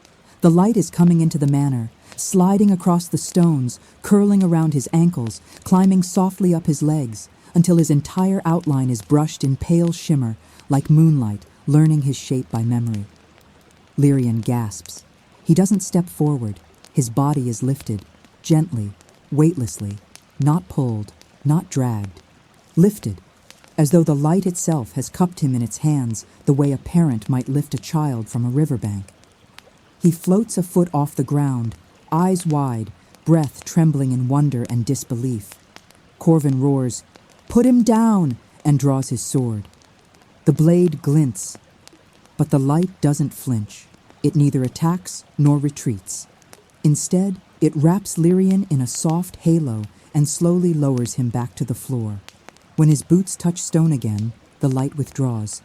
The light is coming into the manor, sliding across the stones, curling around his ankles, climbing softly up his legs, until his entire outline is brushed in pale shimmer, like moonlight, learning his shape by memory. Lyrian gasps. He doesn't step forward. His body is lifted, gently, weightlessly, not pulled, not dragged. Lifted, as though the light itself has cupped him in its hands the way a parent might lift a child from a riverbank. He floats a foot off the ground, eyes wide, breath trembling in wonder and disbelief. Corvin roars, "Put him down!" and draws his sword. The blade glints, but the light doesn't flinch. It neither attacks nor retreats. Instead, it wraps Lyrian in a soft halo and slowly lowers him back to the floor. When his boots touch stone again, the light withdraws,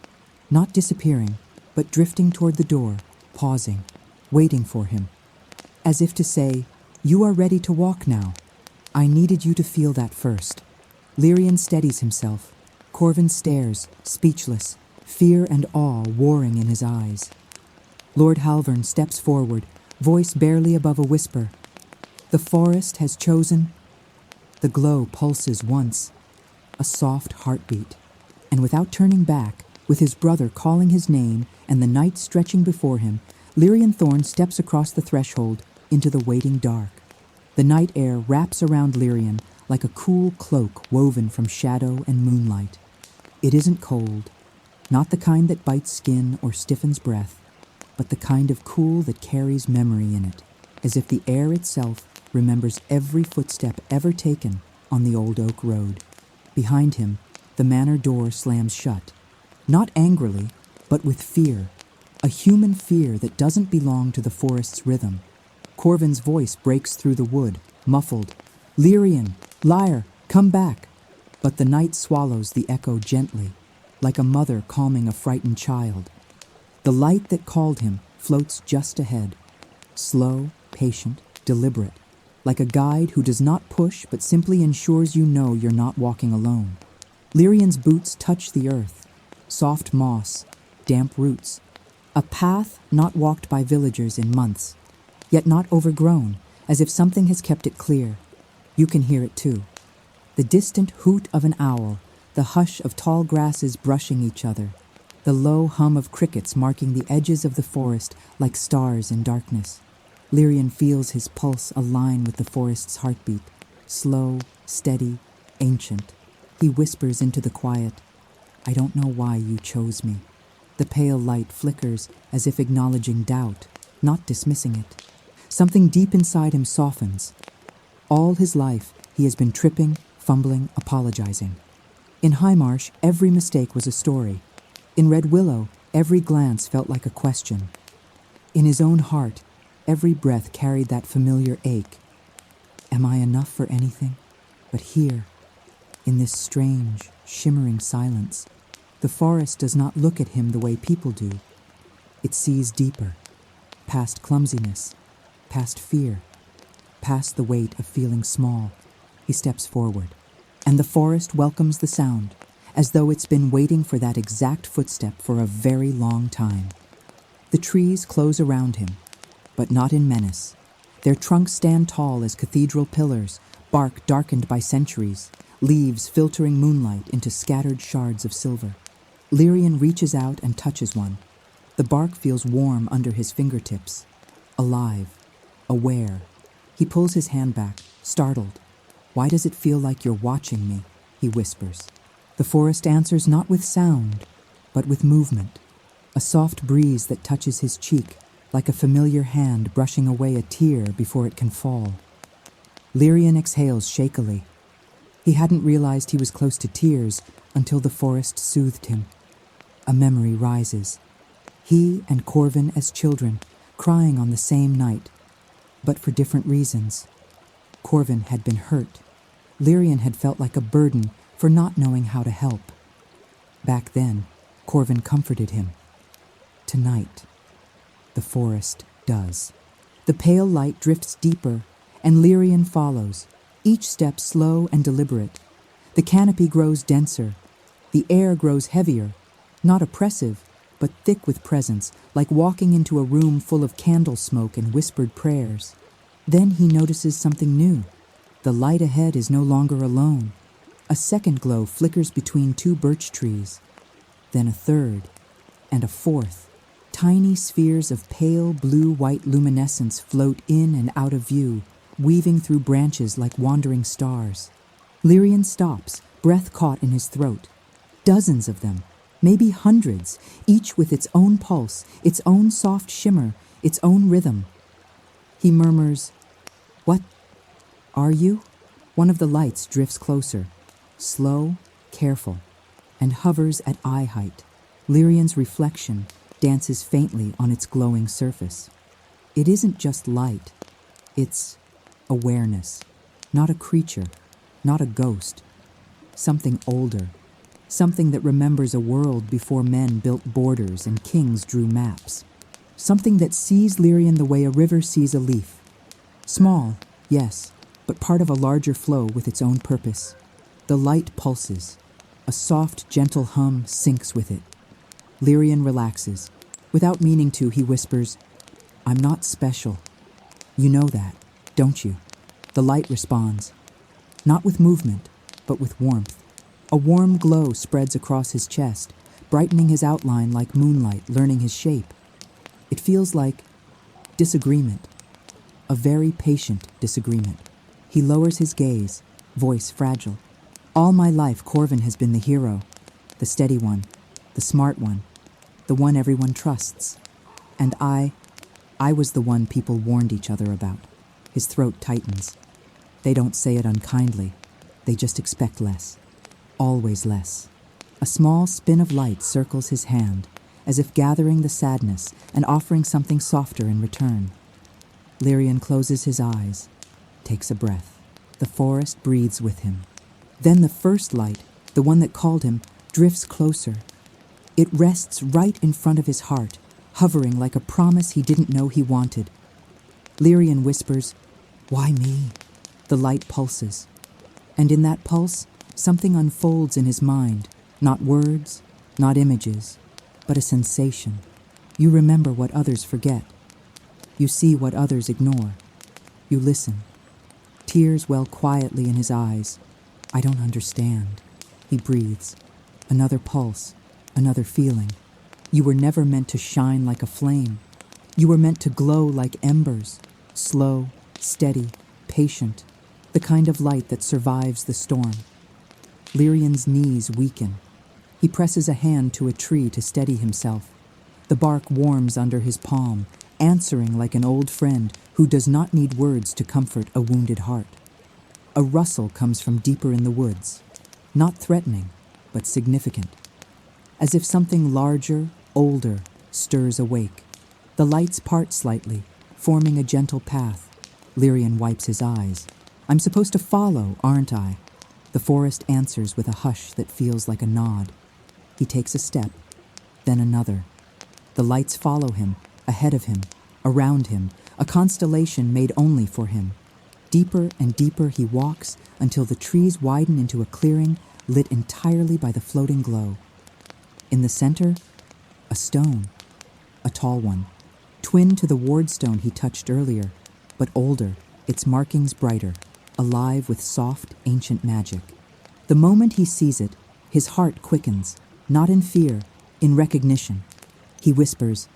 not disappearing, but drifting toward the door, pausing, waiting for him. As if to say, "You are ready to walk now. I needed you to feel that first." Lyrian steadies himself. Corvin stares, speechless, fear and awe warring in his eyes. Lord Halvern steps forward, voice barely above a whisper. "The forest has chosen." The glow pulses once, a soft heartbeat, and without turning back, with his brother calling his name and the night stretching before him, Lyrian Thorn steps across the threshold into the waiting dark. The night air wraps around Lyrian like a cool cloak woven from shadow and moonlight. It isn't cold, not the kind that bites skin or stiffens breath, but the kind of cool that carries memory in it, as if the air itself remembers every footstep ever taken on the old oak road. Behind him, the manor door slams shut, not angrily, but with fear, a human fear that doesn't belong to the forest's rhythm. Corvin's voice breaks through the wood, muffled. "Lyrian, liar, come back!" But the night swallows the echo gently, like a mother calming a frightened child. The light that called him floats just ahead, slow, patient, deliberate, like a guide who does not push but simply ensures you know you're not walking alone. Lyrian's boots touch the earth, soft moss, damp roots, a path not walked by villagers in months, yet not overgrown, as if something has kept it clear. You can hear it too. The distant hoot of an owl, the hush of tall grasses brushing each other, the low hum of crickets marking the edges of the forest like stars in darkness. Lyrian feels his pulse align with the forest's heartbeat, slow, steady, ancient. He whispers into the quiet, "I don't know why you chose me." The pale light flickers as if acknowledging doubt, not dismissing it. Something deep inside him softens. All his life, he has been tripping, fumbling, apologizing. In Highmarsh, every mistake was a story. In Red Willow, every glance felt like a question. In his own heart, every breath carried that familiar ache. Am I enough for anything? But here, in this strange, shimmering silence, The forest does not look at him the way people do. It sees deeper, past clumsiness, past fear, past the weight of feeling small. He steps forward, and the forest welcomes the sound, as though it's been waiting for that exact footstep for a very long time. The trees close around him, but not in menace. Their trunks stand tall as cathedral pillars, bark darkened by centuries, leaves filtering moonlight into scattered shards of silver. Lyrian reaches out and touches one. The bark feels warm under his fingertips. Alive, aware. He pulls his hand back, startled. "Why does it feel like you're watching me?" he whispers. The forest answers not with sound, but with movement. A soft breeze that touches his cheek, like a familiar hand brushing away a tear before it can fall. Lyrian exhales shakily. He hadn't realized he was close to tears until the forest soothed him. A memory rises. He and Corvin as children, crying on the same night, but for different reasons. Corvin had been hurt. Lyrian had felt like a burden for not knowing how to help. Back then, Corvin comforted him. Tonight, the forest does. The pale light drifts deeper, and Lyrian follows, each step slow and deliberate. The canopy grows denser. The air grows heavier, not oppressive, but thick with presence, like walking into a room full of candle smoke and whispered prayers. Then he notices something new. The light ahead is no longer alone. A second glow flickers between two birch trees. Then a third, and a fourth. Tiny spheres of pale blue-white luminescence float in and out of view, weaving through branches like wandering stars. Lyrian stops, breath caught in his throat. Dozens of them, maybe hundreds, each with its own pulse, its own soft shimmer, its own rhythm. He murmurs, "What are you?" One of the lights drifts closer, slow, careful, and hovers at eye height. Lyrian's reflection dances faintly on its glowing surface. It isn't just light, it's awareness. Not a creature, not a ghost. Something older. Something that remembers a world before men built borders and kings drew maps. Something that sees Lyrian the way a river sees a leaf. Small, yes, but part of a larger flow with its own purpose. The light pulses. A soft, gentle hum syncs with it. Lyrian relaxes. Without meaning to, he whispers, "I'm not special. You know that, don't you?" The light responds, not with movement, but with warmth. A warm glow spreads across his chest, brightening his outline like moonlight learning his shape. It feels like disagreement, a very patient disagreement. He lowers his gaze, voice fragile. "All my life, Corvin has been the hero, the steady one, the smart one, the one everyone trusts. And I was the one people warned each other about." His throat tightens. They don't say it unkindly. They just expect less. Always less. A small spin of light circles his hand, as if gathering the sadness and offering something softer in return. Lyrian closes his eyes, takes a breath. The forest breathes with him. Then the first light, the one that called him, drifts closer. It rests right in front of his heart, hovering like a promise he didn't know he wanted. Lyrian whispers, "Why me?" The light pulses. And in that pulse, something unfolds in his mind, not words, not images, but a sensation. You remember what others forget. You see what others ignore. You listen. Tears well quietly in his eyes. "I don't understand." He breathes. Another pulse, another feeling. You were never meant to shine like a flame. You were meant to glow like embers, slow, steady, patient, the kind of light that survives the storm. Lyrian's knees weaken. He presses a hand to a tree to steady himself. The bark warms under his palm, answering like an old friend who does not need words to comfort a wounded heart. A rustle comes from deeper in the woods, not threatening, but significant. As if something larger, older, stirs awake. The lights part slightly, forming a gentle path. Lyrian wipes his eyes. "I'm supposed to follow, aren't I?" The forest answers with a hush that feels like a nod. He takes a step, then another. The lights follow him, ahead of him, around him, a constellation made only for him. Deeper and deeper he walks until the trees widen into a clearing lit entirely by the floating glow. In the center, a stone, a tall one, twin to the ward stone he touched earlier, but older, its markings brighter, alive with soft, ancient magic. The moment he sees it, his heart quickens, not in fear, in recognition. He whispers,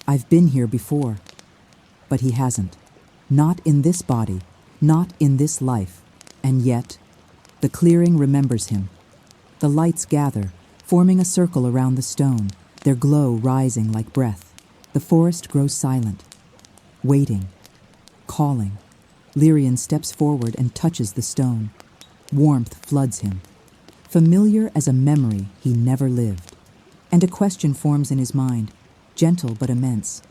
"I've been here before." But he hasn't. Not in this body, not in this life. And yet, the clearing remembers him. The lights gather, forming a circle around the stone, their glow rising like breath. The forest grows silent, waiting, calling. Lyrian steps forward and touches the stone. Warmth floods him, familiar as a memory he never lived. And a question forms in his mind, gentle but immense.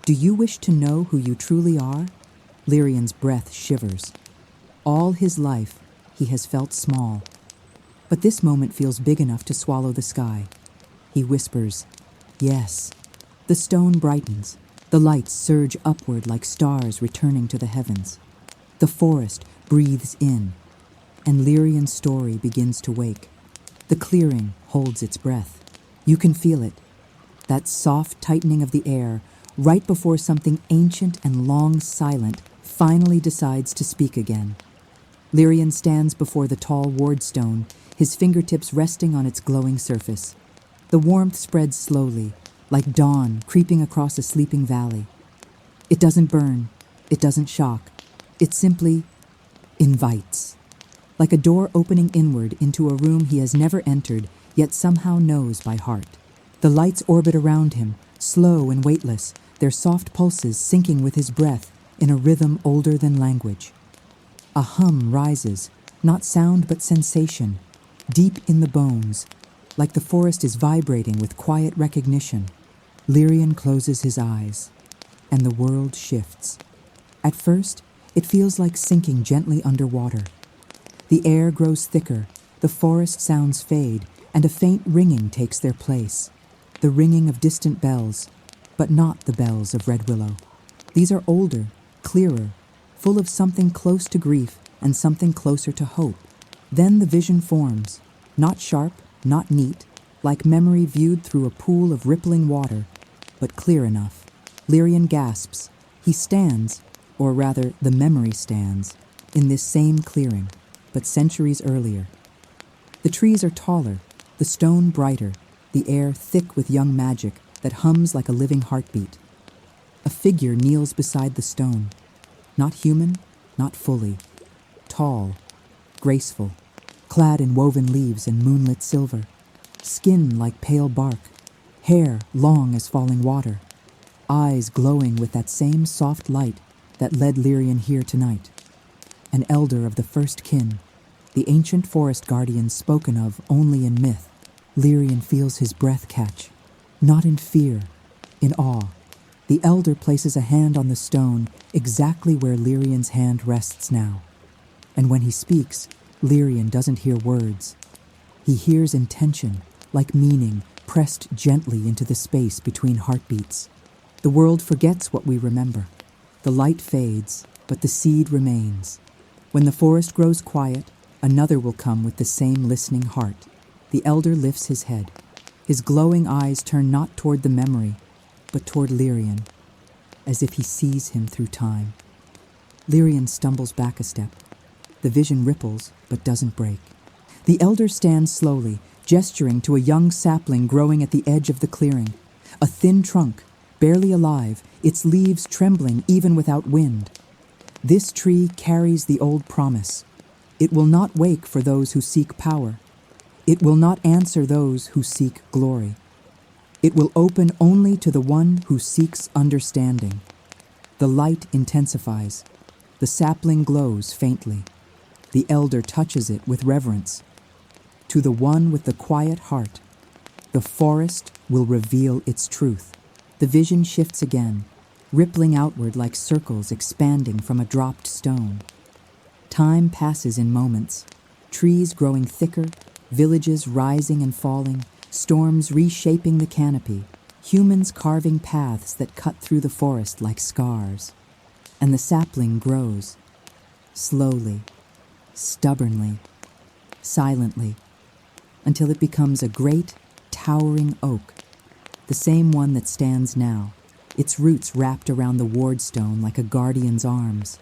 Do you wish to know who you truly are? Lyrian's breath shivers. All his life, he has felt small. But this moment feels big enough to swallow the sky. He whispers, "Yes." The stone brightens. The lights surge upward like stars returning to the heavens. The forest breathes in, and Lyrian's story begins to wake. The clearing holds its breath. You can feel it, that soft tightening of the air right before something ancient and long silent finally decides to speak again. Lyrian stands before the tall ward stone, his fingertips resting on its glowing surface. The warmth spreads slowly, like dawn creeping across a sleeping valley. It doesn't burn, it doesn't shock, it simply invites. Like a door opening inward into a room he has never entered, yet somehow knows by heart. The lights orbit around him, slow and weightless, their soft pulses syncing with his breath in a rhythm older than language. A hum rises, not sound but sensation, deep in the bones, like the forest is vibrating with quiet recognition. Lyrian closes his eyes, and the world shifts. At first, it feels like sinking gently underwater. The air grows thicker, the forest sounds fade, and a faint ringing takes their place. The ringing of distant bells, but not the bells of Red Willow. These are older, clearer, full of something close to grief and something closer to hope. Then the vision forms, not sharp, not neat, like memory viewed through a pool of rippling water, but clear enough. Lyrian gasps. He stands, or rather the memory stands, in this same clearing, but centuries earlier. The trees are taller, the stone brighter, the air thick with young magic that hums like a living heartbeat. A figure kneels beside the stone, not human, not fully, tall, graceful, clad in woven leaves and moonlit silver, skin like pale bark, hair long as falling water, eyes glowing with that same soft light that led Lyrian here tonight. An elder of the first kin, the ancient forest guardian spoken of only in myth. Lyrian feels his breath catch, not in fear, in awe. The elder places a hand on the stone exactly where Lyrian's hand rests now. And when he speaks, Lyrian doesn't hear words. He hears intention, like meaning, pressed gently into the space between heartbeats. The world forgets what we remember. The light fades, but the seed remains. When the forest grows quiet, another will come with the same listening heart. The elder lifts his head. His glowing eyes turn not toward the memory, but toward Lyrian, as if he sees him through time. Lyrian stumbles back a step. The vision ripples, but doesn't break. The elder stands slowly, gesturing to a young sapling growing at the edge of the clearing. A thin trunk, barely alive, its leaves trembling even without wind. This tree carries the old promise. It will not wake for those who seek power. It will not answer those who seek glory. It will open only to the one who seeks understanding. The light intensifies. The sapling glows faintly. The elder touches it with reverence. To the one with the quiet heart, the forest will reveal its truth. The vision shifts again, rippling outward like circles expanding from a dropped stone. Time passes in moments, trees growing thicker, villages rising and falling, storms reshaping the canopy, humans carving paths that cut through the forest like scars. And the sapling grows, slowly, stubbornly, silently, until it becomes a great, towering oak, the same one that stands now, its roots wrapped around the wardstone like a guardian's arms.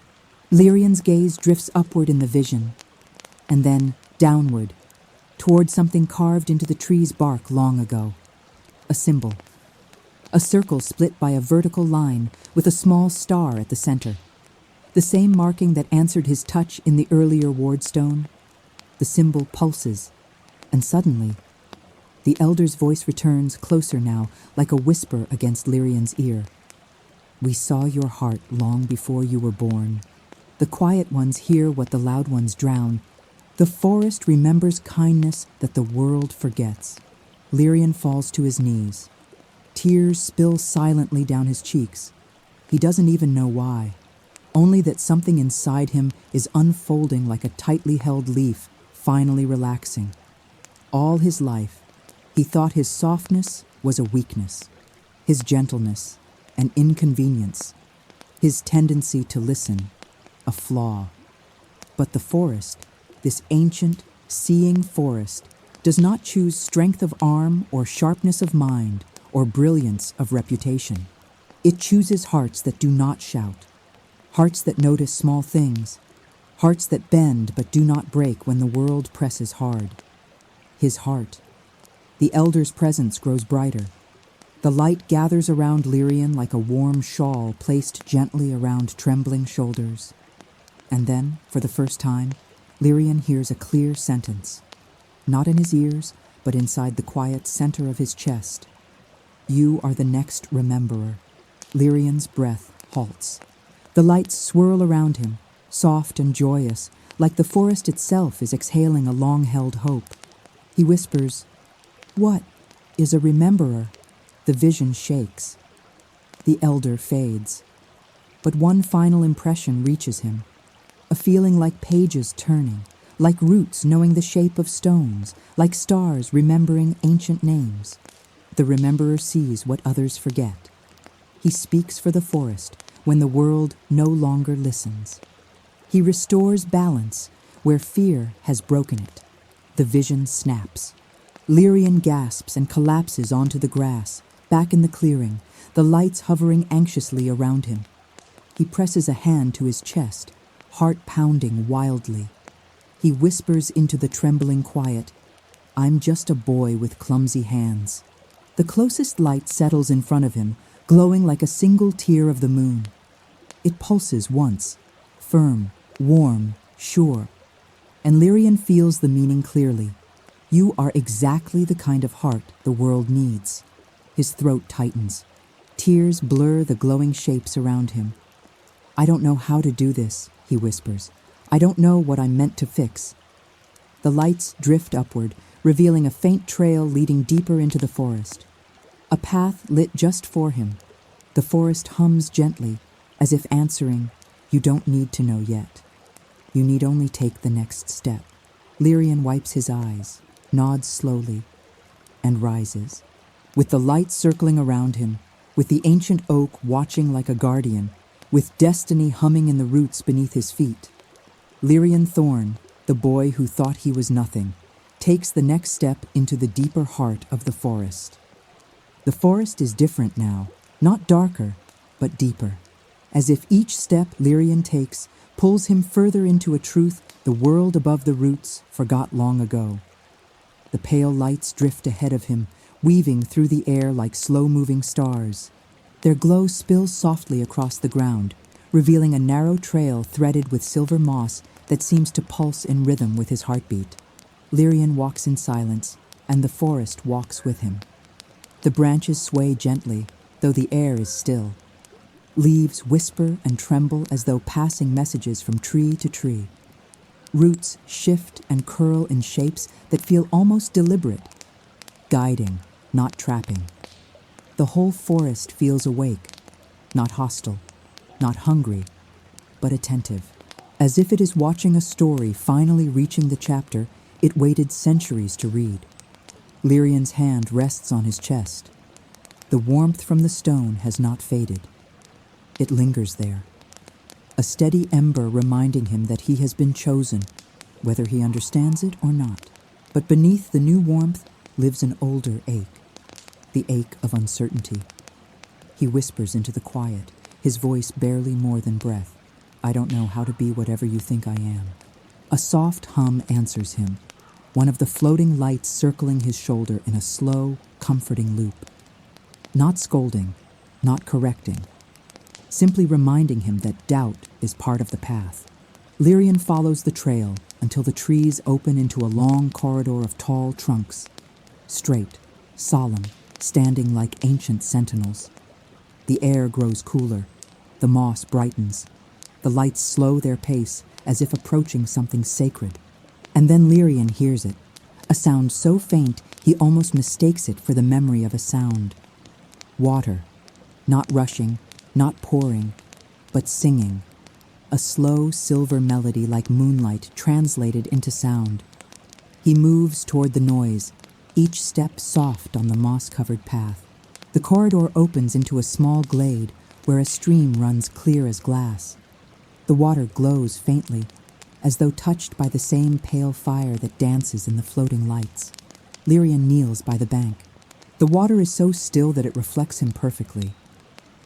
Lyrian's gaze drifts upward in the vision, and then downward, toward something carved into the tree's bark long ago. A symbol. A circle split by a vertical line with a small star at the center. The same marking that answered his touch in the earlier wardstone. The symbol pulses, and suddenly, the elder's voice returns closer now, like a whisper against Lyrian's ear. We saw your heart long before you were born. The quiet ones hear what the loud ones drown. The forest remembers kindness that the world forgets. Lyrian falls to his knees. Tears spill silently down his cheeks. He doesn't even know why, only that something inside him is unfolding like a tightly held leaf, finally relaxing. All his life, he thought his softness was a weakness, his gentleness an inconvenience, his tendency to listen a flaw. But the forest, this ancient, seeing forest, does not choose strength of arm or sharpness of mind or brilliance of reputation. It chooses hearts that do not shout, hearts that notice small things, hearts that bend but do not break when the world presses hard. His heart. The elder's presence grows brighter. The light gathers around Lyrian like a warm shawl placed gently around trembling shoulders. And then, for the first time, Lyrian hears a clear sentence, not in his ears, but inside the quiet center of his chest. You are the next rememberer. Lyrian's breath halts. The lights swirl around him, soft and joyous, like the forest itself is exhaling a long-held hope. He whispers, "What is a rememberer?" The vision shakes. The elder fades. But one final impression reaches him, a feeling like pages turning, like roots knowing the shape of stones, like stars remembering ancient names. The rememberer sees what others forget. He speaks for the forest when the world no longer listens. He restores balance where fear has broken it. The vision snaps. Lyrian gasps and collapses onto the grass, back in the clearing, the lights hovering anxiously around him. He presses a hand to his chest, heart pounding wildly. He whispers into the trembling quiet, "I'm just a boy with clumsy hands." The closest light settles in front of him, glowing like a single tear of the moon. It pulses once, firm, warm, sure. And Lyrian feels the meaning clearly. You are exactly the kind of heart the world needs. His throat tightens. Tears blur the glowing shapes around him. I don't know how to do this, he whispers. I don't know what I'm meant to fix. The lights drift upward, revealing a faint trail leading deeper into the forest. A path lit just for him. The forest hums gently, as if answering, "You don't need to know yet. You need only take the next step." Lyrian wipes his eyes, nods slowly, and rises. With the light circling around him, with the ancient oak watching like a guardian, with destiny humming in the roots beneath his feet, Lyrian Thorn, the boy who thought he was nothing, takes the next step into the deeper heart of the forest. The forest is different now, not darker, but deeper, as if each step Lyrian takes pulls him further into a truth the world above the roots forgot long ago. The pale lights drift ahead of him, weaving through the air like slow-moving stars. Their glow spills softly across the ground, revealing a narrow trail threaded with silver moss that seems to pulse in rhythm with his heartbeat. Lyrian walks in silence, and the forest walks with him. The branches sway gently, though the air is still. Leaves whisper and tremble as though passing messages from tree to tree. Roots shift and curl in shapes that feel almost deliberate, guiding, not trapping. The whole forest feels awake, not hostile, not hungry, but attentive. As if it is watching a story finally reaching the chapter it waited centuries to read. Lyrian's hand rests on his chest. The warmth from the stone has not faded. It lingers there, a steady ember reminding him that he has been chosen, whether he understands it or not. But beneath the new warmth lives an older ache, the ache of uncertainty. He whispers into the quiet, his voice barely more than breath. I don't know how to be whatever you think I am. A soft hum answers him, one of the floating lights circling his shoulder in a slow, comforting loop. Not scolding, not correcting, simply reminding him that doubt is part of the path. Lyrian follows the trail until the trees open into a long corridor of tall trunks, straight, solemn, standing like ancient sentinels. The air grows cooler, the moss brightens, the lights slow their pace as if approaching something sacred. And then Lyrian hears it, a sound so faint he almost mistakes it for the memory of a sound. Water, not rushing, not pouring, but singing, a slow silver melody like moonlight translated into sound. He moves toward the noise, each step soft on the moss-covered path. The corridor opens into a small glade where a stream runs clear as glass. The water glows faintly, as though touched by the same pale fire that dances in the floating lights. Lyrian kneels by the bank. The water is so still that it reflects him perfectly.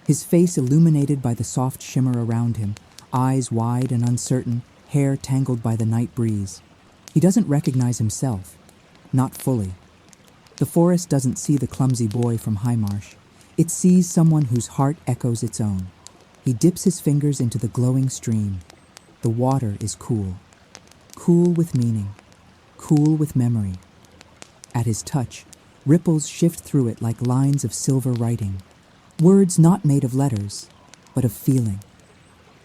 His face illuminated by the soft shimmer around him, eyes wide and uncertain, hair tangled by the night breeze. He doesn't recognize himself, not fully. The forest doesn't see the clumsy boy from Highmarsh. It sees someone whose heart echoes its own. He dips his fingers into the glowing stream. The water is cool. Cool with meaning. Cool with memory. At his touch, ripples shift through it like lines of silver writing. Words not made of letters, but of feeling.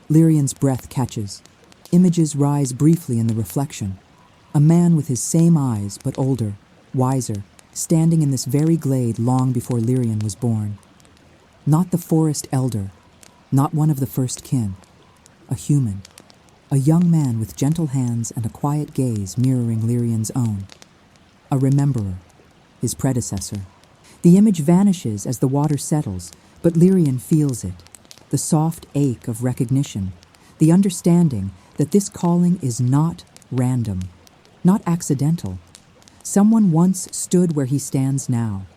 Lyrian's breath catches. Images rise briefly in the reflection. A man with his same eyes, but older, wiser, standing in this very glade long before Lyrian was born. Not the forest elder, not one of the first kin. A human. A young man with gentle hands and a quiet gaze mirroring Lyrian's own. A rememberer, his predecessor. The image vanishes as the water settles, but Lyrian feels it. The soft ache of recognition, the understanding that this calling is not random, not accidental. Someone once stood where he stands now.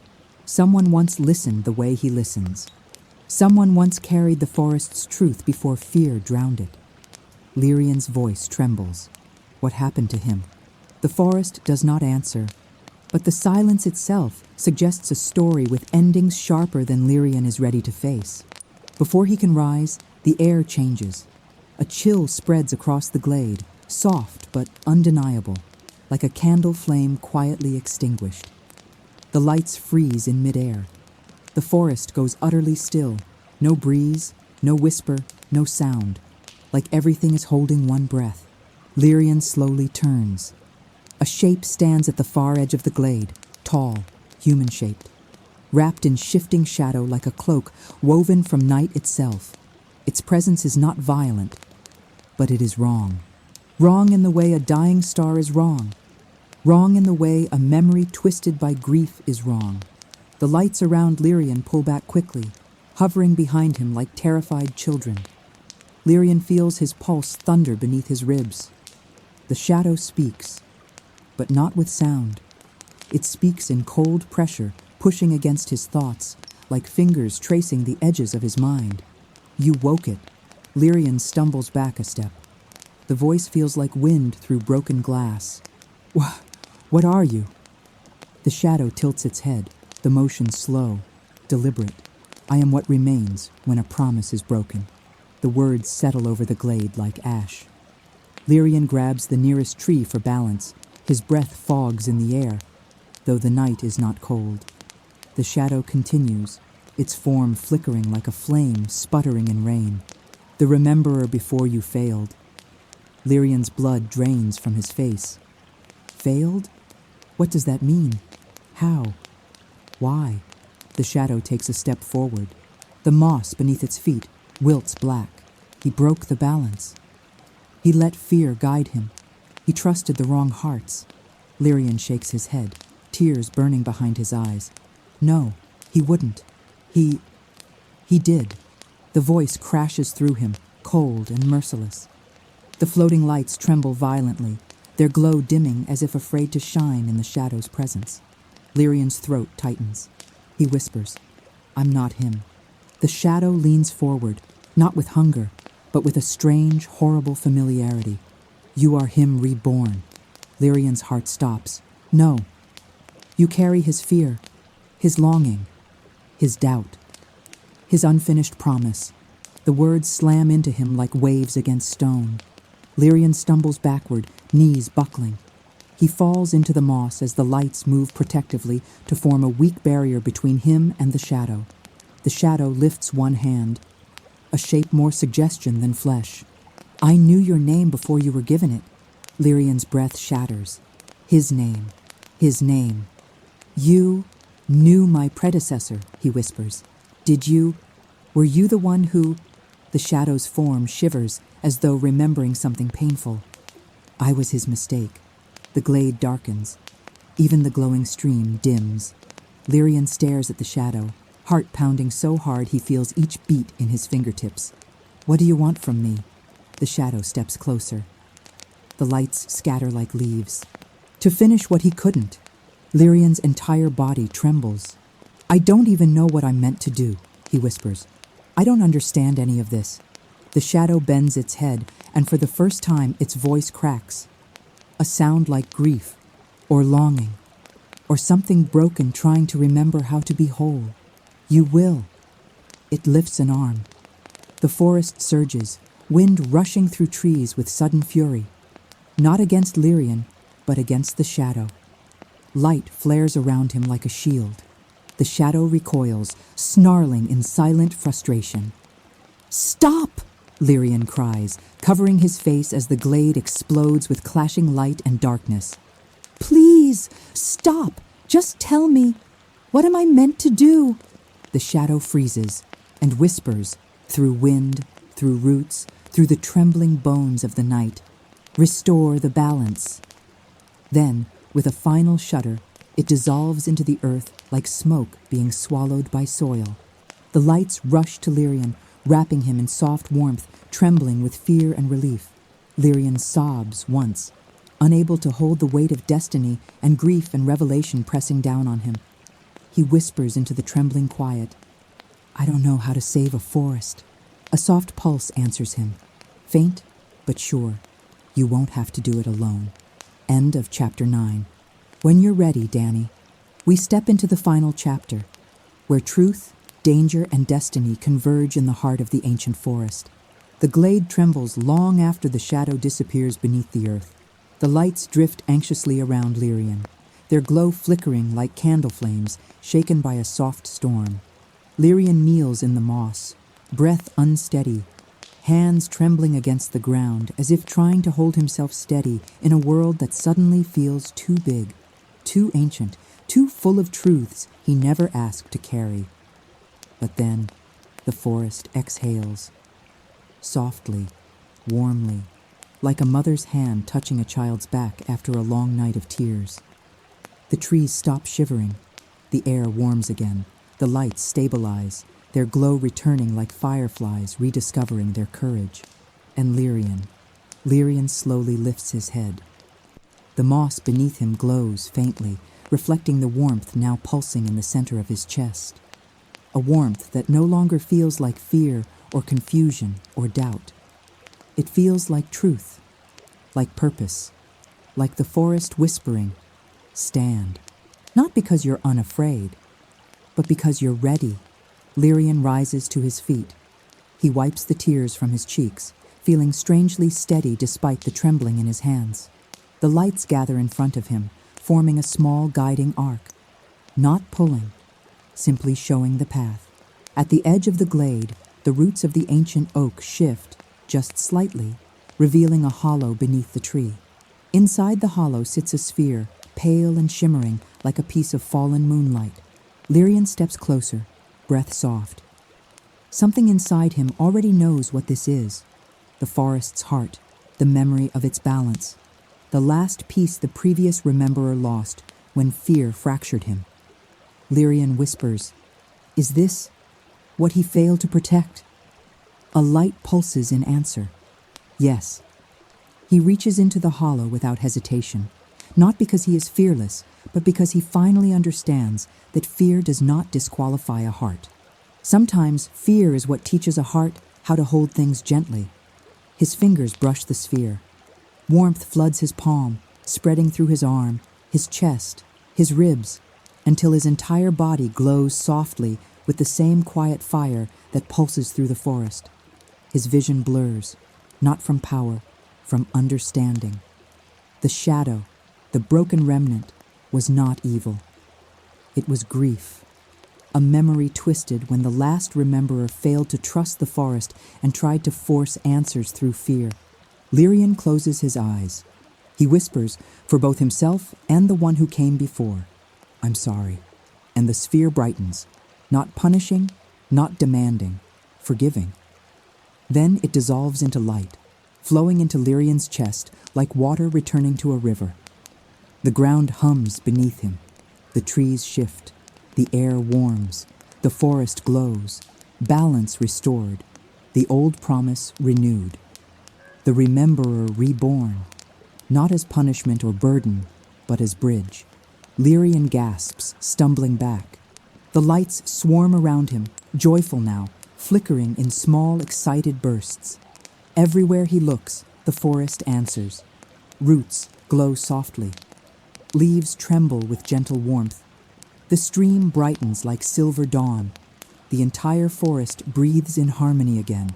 Someone once listened the way he listens. Someone once carried the forest's truth before fear drowned it. Lyrian's voice trembles. What happened to him? The forest does not answer, but the silence itself suggests a story with endings sharper than Lyrian is ready to face. Before he can rise, the air changes. A chill spreads across the glade, soft but undeniable, like a candle flame quietly extinguished. The lights freeze in midair. The forest goes utterly still, no breeze, no whisper, no sound, like everything is holding one breath. Lyrian slowly turns. A shape stands at the far edge of the glade, tall, human-shaped, wrapped in shifting shadow like a cloak woven from night itself. Its presence is not violent, but it is wrong. Wrong in the way a dying star is wrong. Wrong in the way a memory twisted by grief is wrong. The lights around Lyrian pull back quickly, hovering behind him like terrified children. Lyrian feels his pulse thunder beneath his ribs. The shadow speaks, but not with sound. It speaks in cold pressure, pushing against his thoughts, like fingers tracing the edges of his mind. You woke it. Lyrian stumbles back a step. The voice feels like wind through broken glass. What are you? The shadow tilts its head, the motion slow, deliberate. I am what remains when a promise is broken. The words settle over the glade like ash. Lyrian grabs the nearest tree for balance. His breath fogs in the air, though the night is not cold. The shadow continues, its form flickering like a flame sputtering in rain. The rememberer before you failed. Lyrian's blood drains from his face. Failed? What does that mean? How? Why? The shadow takes a step forward. The moss beneath its feet wilts black. He broke the balance. He let fear guide him. He trusted the wrong hearts. Lyrian shakes his head. tears burning behind his eyes. No, he wouldn't. He did. The voice crashes through him, cold and merciless. The floating lights tremble violently, their glow dimming as if afraid to shine in the shadow's presence. Lyrian's throat tightens. He whispers, "I'm not him." The shadow leans forward, not with hunger, but with a strange, horrible familiarity. "You are him reborn." Lyrian's heart stops. "No. You carry his fear, his longing, his doubt, his unfinished promise." The words slam into him like waves against stone. Lyrian stumbles backward, knees buckling. He falls into the moss as the lights move protectively to form a weak barrier between him and the shadow. The shadow lifts one hand, a shape more suggestion than flesh. "I knew your name before you were given it." Lyrian's breath shatters. His name. His name. "You knew my predecessor," he whispers. Were you the one who—" The shadow's form shivers as though remembering something painful. "I was his mistake." The glade darkens. Even the glowing stream dims. Lyrian stares at the shadow, heart pounding so hard he feels each beat in his fingertips. "What do you want from me?" The shadow steps closer. The lights scatter like leaves. To finish what he couldn't. Lyrian's entire body trembles. "I don't even know what I'm meant to do," he whispers. "I don't understand any of this." The shadow bends its head, and for the first time its voice cracks. A sound like grief, or longing, or something broken trying to remember how to be whole. "You will." It lifts an arm. The forest surges, wind rushing through trees with sudden fury. Not against Lyrian, but against the shadow. Light flares around him like a shield. The shadow recoils, snarling in silent frustration. "Stop!" Lyrian cries, covering his face as the glade explodes with clashing light and darkness. "Please, stop! Just tell me, what am I meant to do?" The shadow freezes and whispers, through wind, through roots, through the trembling bones of the night, "Restore the balance." Then, with a final shudder, it dissolves into the earth like smoke being swallowed by soil. The lights rush to Lyrian, wrapping him in soft warmth, trembling with fear and relief. Lyrian sobs once, unable to hold the weight of destiny and grief and revelation pressing down on him. He whispers into the trembling quiet, "I don't know how to save a forest." A soft pulse answers him, faint but sure. "You won't have to do it alone." End of chapter 9. When you're ready, Danny, we step into the final chapter, where truth, danger, and destiny converge in the heart of the ancient forest. The glade trembles long after the shadow disappears beneath the earth. The lights drift anxiously around Lyrian, their glow flickering like candle flames shaken by a soft storm. Lyrian kneels in the moss, breath unsteady, hands trembling against the ground as if trying to hold himself steady in a world that suddenly feels too big, too ancient, too full of truths he never asked to carry. But then, the forest exhales, softly, warmly, like a mother's hand touching a child's back after a long night of tears. The trees stop shivering, the air warms again, the lights stabilize, their glow returning like fireflies rediscovering their courage. And Lyrian slowly lifts his head. The moss beneath him glows faintly, reflecting the warmth now pulsing in the center of his chest. A warmth that no longer feels like fear or confusion or doubt. It feels like truth, like purpose, like the forest whispering, "Stand." Not because you're unafraid, but because you're ready. Lyrian rises to his feet. He wipes the tears from his cheeks, feeling strangely steady despite the trembling in his hands. The lights gather in front of him, forming a small guiding arc. Not pulling, simply showing the path. At the edge of the glade, the roots of the ancient oak shift, just slightly, revealing a hollow beneath the tree. Inside the hollow sits a sphere, pale and shimmering like a piece of fallen moonlight. Lyrian steps closer, breath soft. Something inside him already knows what this is. The forest's heart, the memory of its balance. The last piece the previous rememberer lost, when fear fractured him. Lyrian whispers, "Is this what he failed to protect?" A light pulses in answer. Yes. He reaches into the hollow without hesitation, not because he is fearless, but because he finally understands that fear does not disqualify a heart. Sometimes fear is what teaches a heart how to hold things gently. His fingers brush the sphere. Warmth floods his palm, spreading through his arm, his chest, his ribs, until his entire body glows softly with the same quiet fire that pulses through the forest. His vision blurs, not from power, from understanding. The shadow, the broken remnant, was not evil. It was grief, a memory twisted when the last rememberer failed to trust the forest and tried to force answers through fear. Lyrian closes his eyes. He whispers, for both himself and the one who came before, "I'm sorry." And the sphere brightens, not punishing, not demanding, forgiving. Then it dissolves into light, flowing into Lyrian's chest like water returning to a river. The ground hums beneath him. The trees shift. The air warms. The forest glows. Balance restored. The old promise renewed. The rememberer reborn, not as punishment or burden, but as bridge. Lyrian gasps, stumbling back. The lights swarm around him, joyful now, flickering in small, excited bursts. Everywhere he looks, the forest answers. Roots glow softly. Leaves tremble with gentle warmth. The stream brightens like silver dawn. The entire forest breathes in harmony again.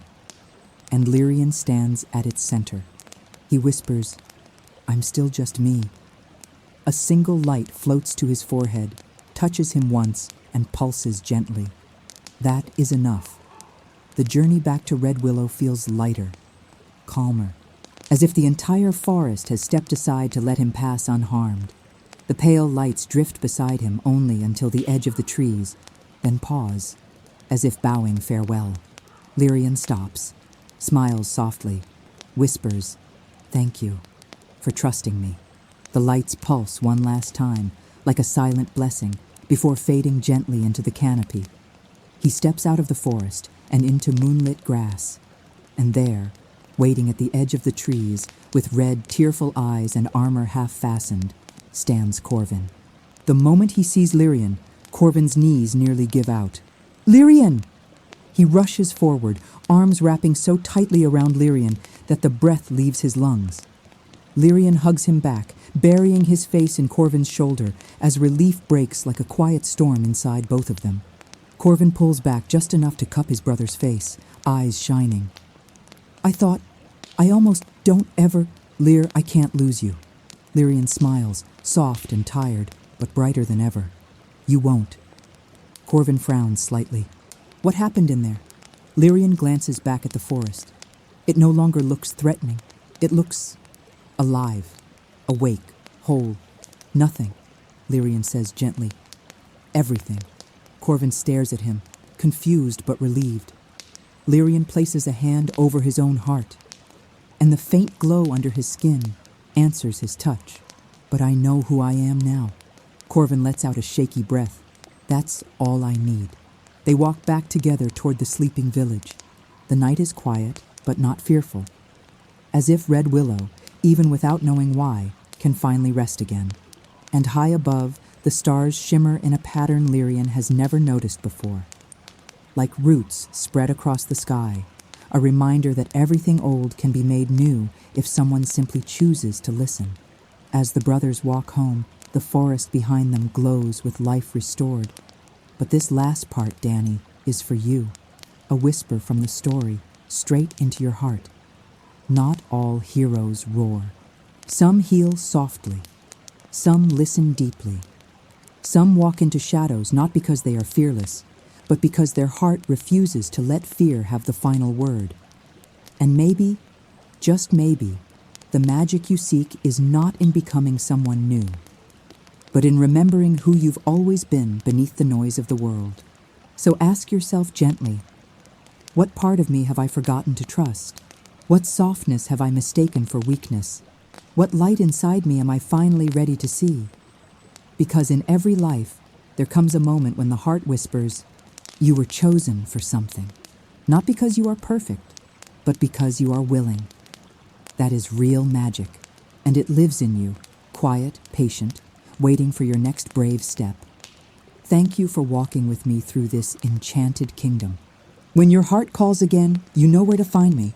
And Lyrian stands at its center. He whispers, "I'm still just me." A single light floats to his forehead, touches him once, and pulses gently. That is enough. The journey back to Red Willow feels lighter, calmer, as if the entire forest has stepped aside to let him pass unharmed. The pale lights drift beside him only until the edge of the trees, then pause, as if bowing farewell. Lyrian stops, smiles softly, whispers, "Thank you for trusting me." The lights pulse one last time, like a silent blessing, before fading gently into the canopy. He steps out of the forest and into moonlit grass, and there, waiting at the edge of the trees, with red, tearful eyes and armor half-fastened, stands Corvin. The moment he sees Lyrian, Corvin's knees nearly give out. "Lyrian!" He rushes forward, arms wrapping so tightly around Lyrian that the breath leaves his lungs. Lyrian hugs him back, burying his face in Corvin's shoulder as relief breaks like a quiet storm inside both of them. Corvin pulls back just enough to cup his brother's face, eyes shining. I almost don't ever, Lyr, I can't lose you." Lyrian smiles, soft and tired, but brighter than ever. "You won't." Corvin frowns slightly. What happened in there? Lyrian glances back at the forest. It no longer looks threatening. It looks alive, awake, whole. "Nothing," Lyrian says gently. "Everything." Corvin stares at him, confused but relieved. Lyrian places a hand over his own heart, and the faint glow under his skin answers his touch. "But I know who I am now." Corvin lets out a shaky breath. "That's all I need." They walk back together toward the sleeping village. The night is quiet, but not fearful. As if Red Willow, even without knowing why, can finally rest again. And high above, the stars shimmer in a pattern Lyrian has never noticed before. Like roots spread across the sky, a reminder that everything old can be made new if someone simply chooses to listen. As the brothers walk home, the forest behind them glows with life restored. But this last part, Danny, is for you. A whisper from the story, straight into your heart. Not all heroes roar. Some heal softly. Some listen deeply. Some walk into shadows not because they are fearless, but because their heart refuses to let fear have the final word. And maybe, just maybe, the magic you seek is not in becoming someone new, but in remembering who you've always been beneath the noise of the world. So ask yourself gently, what part of me have I forgotten to trust? What softness have I mistaken for weakness? What light inside me am I finally ready to see? Because in every life, there comes a moment when the heart whispers, "You were chosen for something." Not because you are perfect, but because you are willing. That is real magic, and it lives in you, quiet, patient, waiting for your next brave step. Thank you for walking with me through this enchanted kingdom. When your heart calls again, you know where to find me.